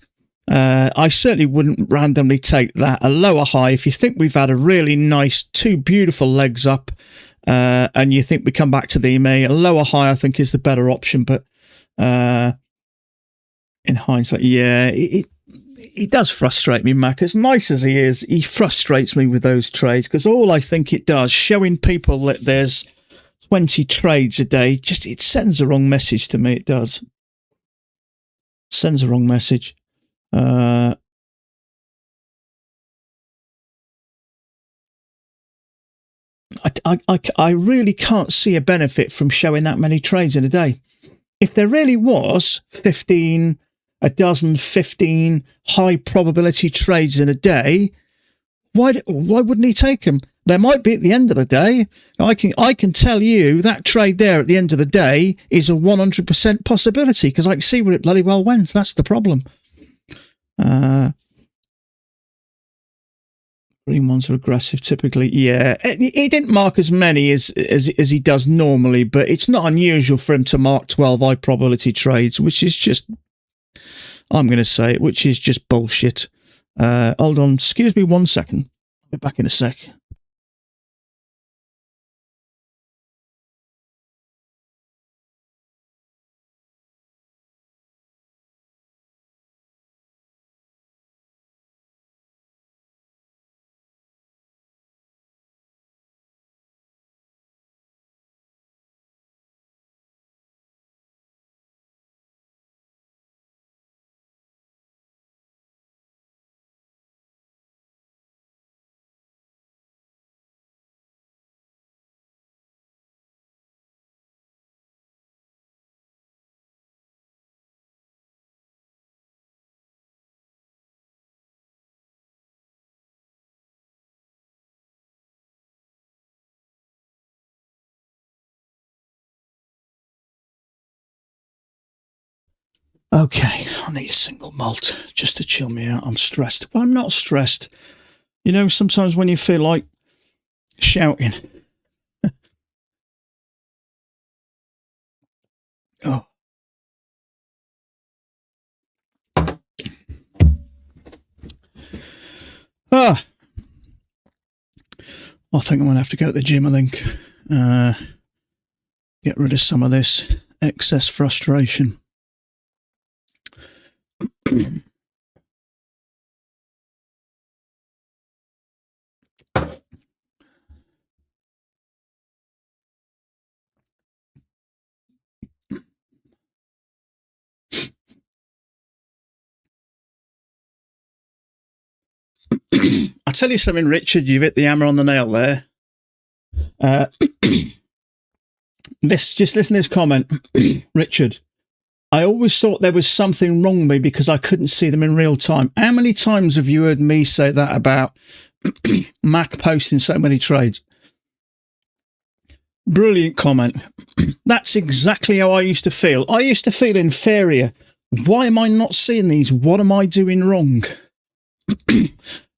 I certainly wouldn't randomly take that. A lower high, if you think we've had a really nice, 2 beautiful legs up, and you think we come back to the EMA, a lower high, I think, is the better option. But in hindsight, yeah, he does frustrate me, Mac. As nice as he is, he frustrates me with those trades, because all I think it does, showing people that there's 20 trades a day, it sends the wrong message to me. It does. Sends the wrong message. I really can't see a benefit from showing that many trades in a day. If there really was 15 high probability trades in a day, why wouldn't he take them? There might be at the end of the day. I can tell you that trade there at the end of the day is a 100% possibility, because I can see where it bloody well went. That's the problem. Green ones are aggressive typically. Yeah, he didn't mark as many as he does normally, but it's not unusual for him to mark 12 high probability trades, which is just, I'm going to say it, which is just bullshit. Hold on, excuse me 1 second. I'll be back in a sec. Okay, I need a single malt just to chill me out. I'm stressed. Well, I'm not stressed. Sometimes when you feel like shouting. Oh. I think I'm going to have to go to the gym, I think. Get rid of some of this excess frustration. I'll tell you something, Richard, you've hit the hammer on the nail there. Just listen to this comment. Richard, I always thought there was something wrong with me because I couldn't see them in real time. How many times have you heard me say that about Mac posting so many trades? Brilliant comment. That's exactly how I used to feel. I used to feel inferior. Why am I not seeing these? What am I doing wrong?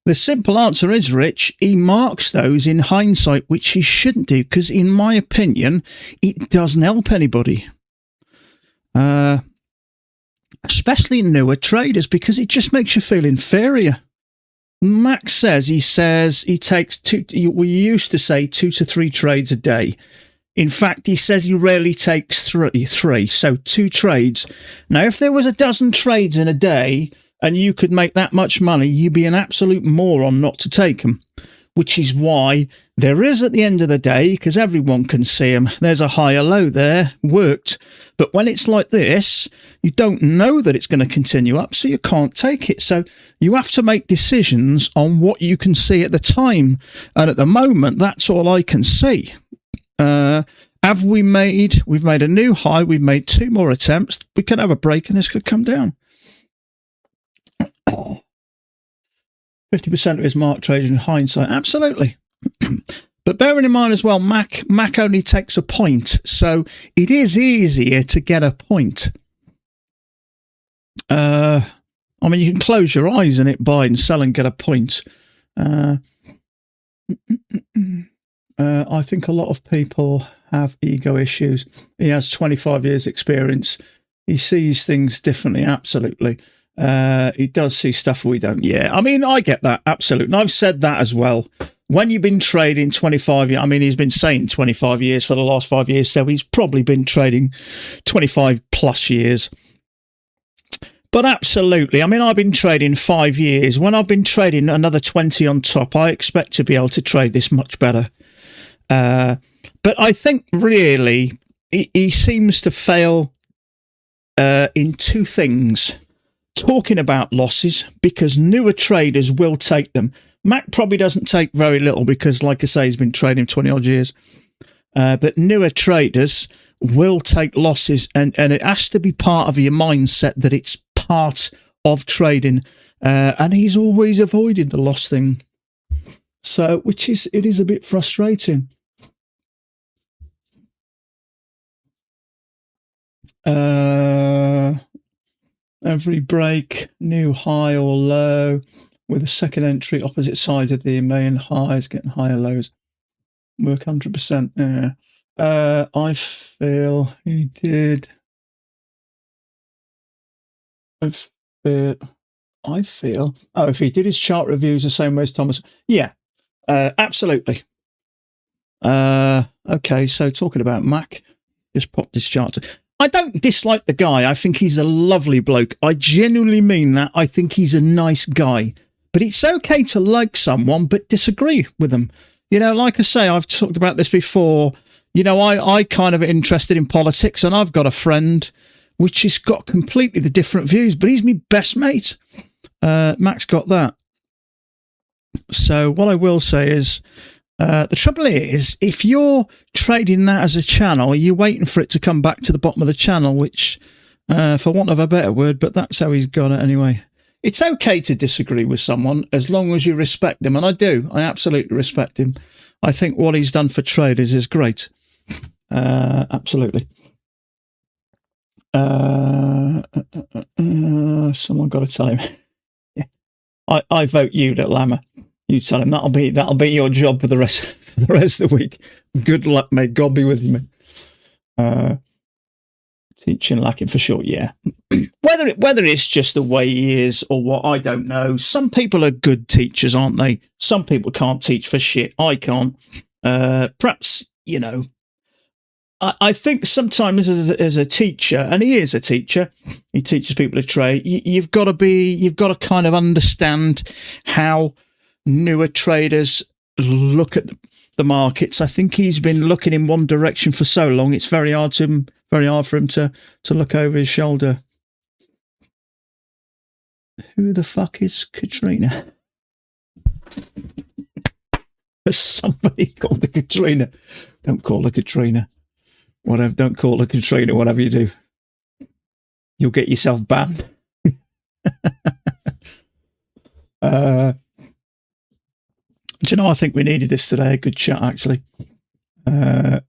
The simple answer is, Rich, he marks those in hindsight, which he shouldn't do, because in my opinion, it doesn't help anybody. Especially newer traders, because it just makes you feel inferior. Max says he takes we used to say 2 to 3 trades a day. In fact, he says he rarely takes three, so 2 trades. Now, if there was a dozen trades in a day and you could make that much money, you'd be an absolute moron not to take them, which is why there is, at the end of the day, because everyone can see them, there's a high or low there, worked. But when it's like this, you don't know that it's going to continue up, so you can't take it. So you have to make decisions on what you can see at the time. And at the moment, that's all I can see. We've made a new high, we've made 2 more attempts, we can have a break and this could come down. 50% of his mark trade in hindsight, absolutely. But bearing in mind as well, Mac only takes a point, so it is easier to get a point. I mean, you can close your eyes and hit buy and sell and get a point. I think a lot of people have ego issues. He has 25 years experience. He sees things differently, absolutely. He does see stuff we don't. Yeah, I mean, I get that, absolutely. And I've said that as well. When you've been trading 25 years, I mean, he's been saying 25 years for the last 5 years, so he's probably been trading 25 plus years. But absolutely, I mean, I've been trading 5 years. When I've been trading another 20 on top, I expect to be able to trade this much better. But I think really he seems to fail in 2 things. Talking about losses, because newer traders will take them. Mac probably doesn't take very little because, like I say, he's been trading 20 odd years. But newer traders will take losses, and it has to be part of your mindset that it's part of trading. And he's always avoided the loss thing. So, it is a bit frustrating. Every break, new high or low, with a second entry opposite side of the main highs, getting higher lows. Work 100%. Yeah. I feel he did. I feel. Oh, if he did his chart reviews the same way as Thomas. Yeah, absolutely. Okay, so talking about Mac, just popped this chart. I don't dislike the guy. I think he's a lovely bloke. I genuinely mean that. I think he's a nice guy. But it's okay to like someone but disagree with them. You know, like I say, I've talked about this before. You know, I kind of interested in politics, and I've got a friend which has got completely the different views, but he's my best mate. Mac's got that. So what I will say is, the trouble is, if you're trading that as a channel, you're waiting for it to come back to the bottom of the channel, which, for want of a better word, but that's how he's got it anyway. It's okay to disagree with someone as long as you respect them, and I do. I absolutely respect him. I think what he's done for traders is great. Absolutely. Someone got to tell him. Yeah. I vote you, little hammer. You tell him that'll be your job for the rest of the week. Good luck, mate. God be with you, mate. Teaching lacking for sure. Yeah. Whether it's just the way he is or what, I don't know. Some people are good teachers, aren't they? Some people can't teach for shit. I can't. Perhaps, you know, I think sometimes as a teacher, and he is a teacher, he teaches people to trade. You've got to kind of understand how newer traders look at the markets. I think he's been looking in one direction for so long. It's very hard for him to look over his shoulder. Who the fuck is Katrina? somebody called the Katrina. Don't call her Katrina. Whatever. Don't call her Katrina. Whatever you do, you'll get yourself banned. Do you know? I think we needed this today. A good chat, actually. I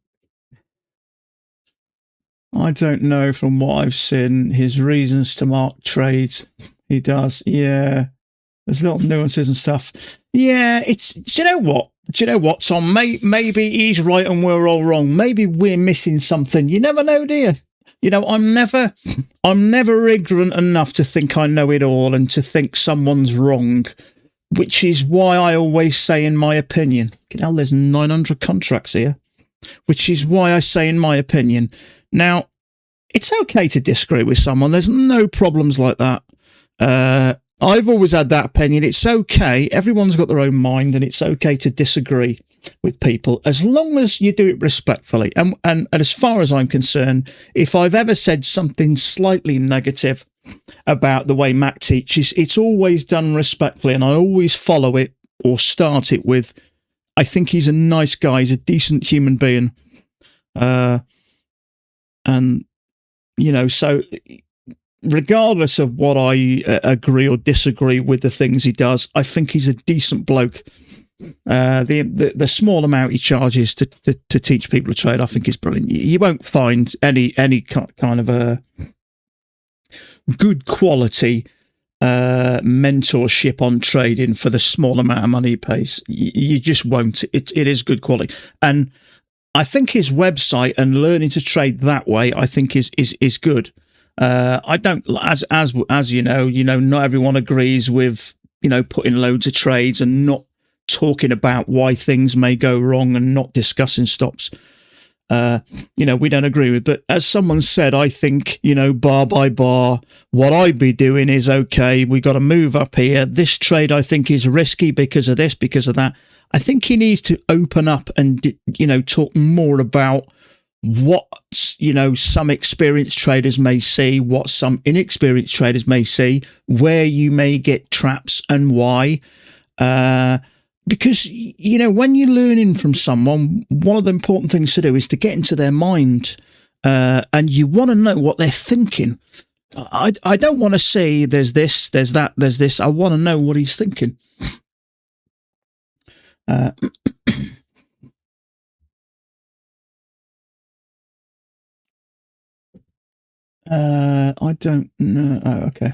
don't know from what I've seen his reasons to mark trades. He does, yeah. There's little nuances and stuff. Yeah, it's. Do you know what? Do you know what, Tom? Maybe he's right and we're all wrong. Maybe we're missing something. You never know, do you? You know, I'm never ignorant enough to think I know it all and to think someone's wrong, which is why I always say, in my opinion. Hell, there's 900 contracts here, which is why I say, in my opinion. Now, it's okay to disagree with someone. There's no problems like that. I've always had that opinion. It's okay. Everyone's got their own mind, and it's okay to disagree with people as long as you do it respectfully. And as far as I'm concerned, if I've ever said something slightly negative about the way Mac teaches, it's always done respectfully, and I always follow it or start it with, I think he's a nice guy. He's a decent human being. And, you know, so regardless of what I agree or disagree with the things he does, I think he's a decent bloke. The small amount he charges to teach people to trade, I think is brilliant. You won't find any kind of a good quality mentorship on trading for the small amount of money he pays. You just won't. It is good quality. And I think his website and learning to trade that way, I think is good. I don't, as you know, not everyone agrees with, putting loads of trades and not talking about why things may go wrong and not discussing stops. We don't agree with. But as someone said, I think, bar by bar, what I'd be doing is, okay, we got to move up here. This trade I think is risky because of this, because of that. I think he needs to open up and, talk more about what, some experienced traders may see, what some inexperienced traders may see, where you may get traps and why. Because, when you're learning from someone, one of the important things to do is to get into their mind, and you want to know what they're thinking. I don't want to say there's this, there's that, there's this. I want to know what he's thinking. I don't know. Oh, okay.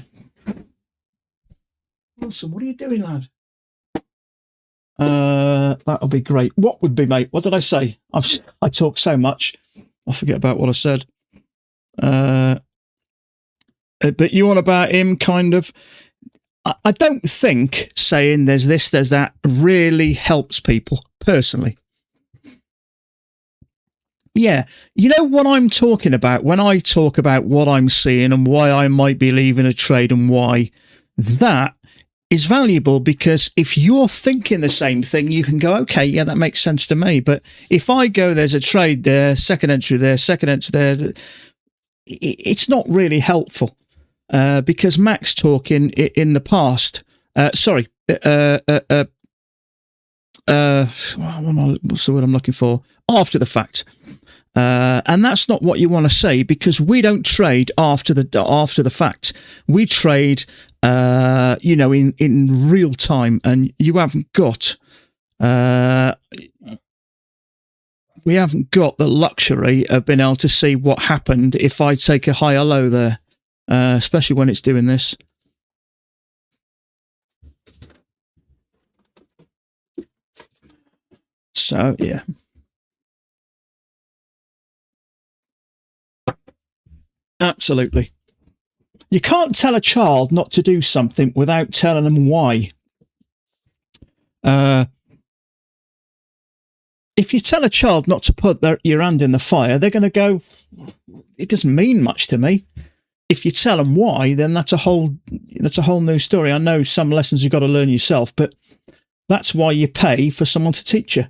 Awesome. What are you doing, lad? That'll be great. What would be, mate? What did I say? I talk so much, I forget about what I said. But you want about him, kind of. I don't think saying there's this, there's that really helps people, personally. Yeah, you know what I'm talking about when I talk about what I'm seeing and why I might be leaving a trade and why. That is valuable, because if you're thinking the same thing, you can go, okay, yeah, that makes sense to me. But if I go, there's a trade there, second entry there, it's not really helpful. Because Mac's talking in the past. What's the word I'm looking for? After the fact. And that's not what you want to say, because we don't trade after the fact. We trade, in real time, and we haven't got the luxury of being able to see what happened if I take a high or low there. Especially when it's doing this. So, yeah. Absolutely. You can't tell a child not to do something without telling them why. If you tell a child not to put your hand in the fire, they're going to go, it doesn't mean much to me. If you tell them why, then that's a whole new story. I know some lessons you've got to learn yourself, but that's why you pay for someone to teach you.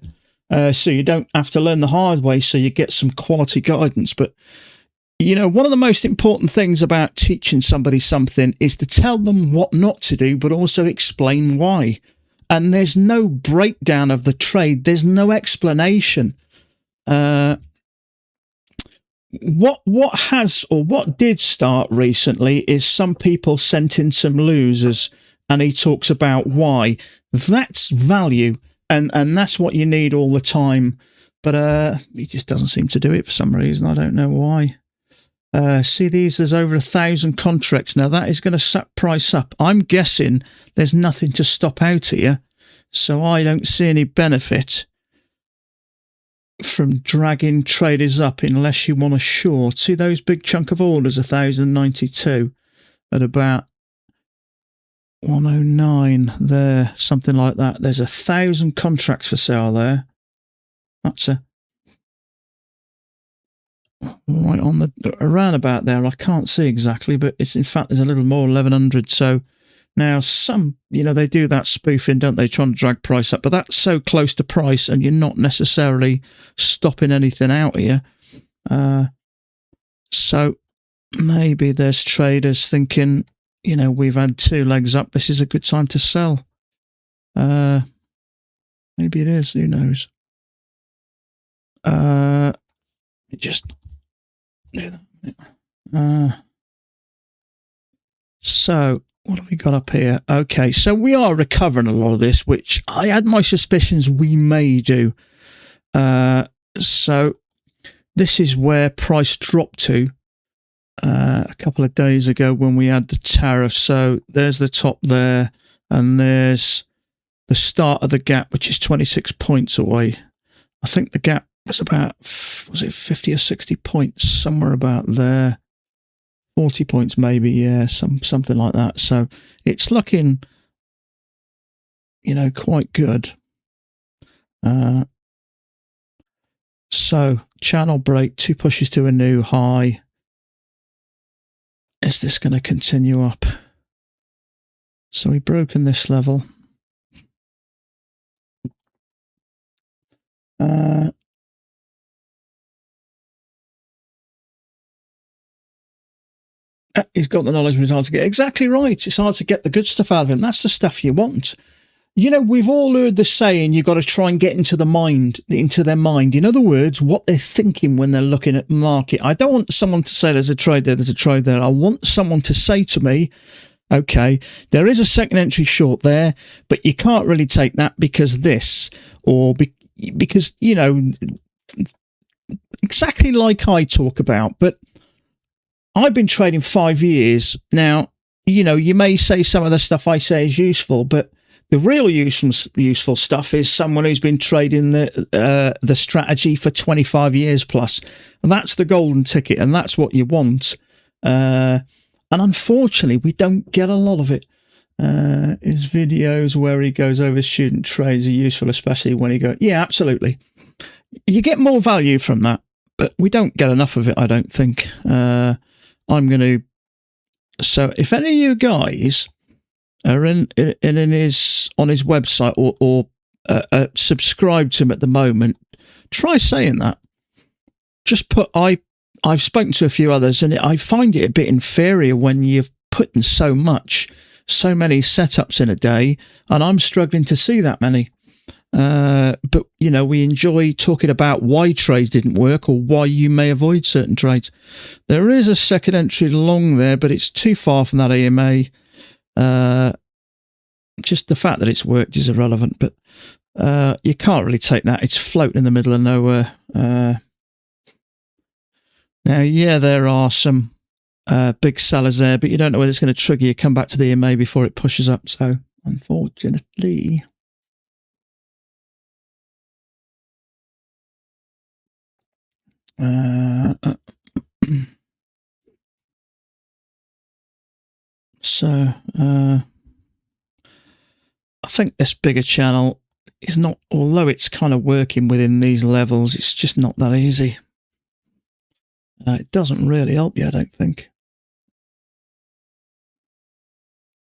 So you don't have to learn the hard way, so you get some quality guidance. But, one of the most important things about teaching somebody something is to tell them what not to do, but also explain why. and there's no breakdown of the trade. There's no explanation. What did start recently is some people sent in some losers, and he talks about why. That's value, and that's what you need all the time. But he just doesn't seem to do it for some reason. I don't know why. See these? There's over 1,000 contracts now. That is going to suck price up. I'm guessing there's nothing to stop out here, so I don't see any benefit from dragging traders up unless you want a short. See those big chunk of orders, 1,092 at about 109 there, something like that. There's 1,000 contracts for sale there. That's right on the around about there. I can't see exactly, but it's in fact there's a little more, 1,100. So now some, they do that spoofing, don't they, trying to drag price up, but that's so close to price and you're not necessarily stopping anything out here. So maybe there's traders thinking, we've had 2 legs up, this is a good time to sell. Maybe it is, who knows. Just do that. So what have we got up here? Okay, so we are recovering a lot of this, which I had my suspicions we may do. So this is where price dropped to a couple of days ago when we had the tariff. So there's the top there, and there's the start of the gap, which is 26 points away. I think the gap was about, was it 50 or 60 points, somewhere about there. 40 points maybe, yeah, something like that. So it's looking, quite good. So channel break, 2 pushes to a new high. Is this going to continue up? So we've broken this level. He's got the knowledge, but it's hard to get. Exactly right. It's hard to get the good stuff out of him. That's the stuff you want. We've all heard the saying, you've got to try and get into their mind. In other words, what they're thinking when they're looking at the market. I don't want someone to say there's a trade there. I want someone to say to me, okay, there is a second entry short there, but you can't really take that because this, or because, exactly like I talk about, but I've been trading 5 years now. You may say some of the stuff I say is useful, but the real useful stuff is someone who's been trading the strategy for 25 years plus. And that's the golden ticket, and that's what you want. And unfortunately, we don't get a lot of it. His videos where he goes over student trades are useful, especially when he goes, yeah, absolutely. You get more value from that, but we don't get enough of it, I don't think. So if any of you guys are on his website or subscribe to him at the moment, try saying that. Just put, I've spoken to a few others, and I find it a bit inferior when you've put in so many setups in a day, and I'm struggling to see that many. But we enjoy talking about why trades didn't work or why you may avoid certain trades. There is a second entry long there, but it's too far from that AMA. Just the fact that it's worked is irrelevant, but you can't really take that. It's floating in the middle of nowhere. Now, yeah, there are some big sellers there, but you don't know whether it's going to trigger you. Come back to the EMA before it pushes up. So, unfortunately. So, I think this bigger channel is not, although it's kind of working within these levels, it's just not that easy. It doesn't really help you, I don't think.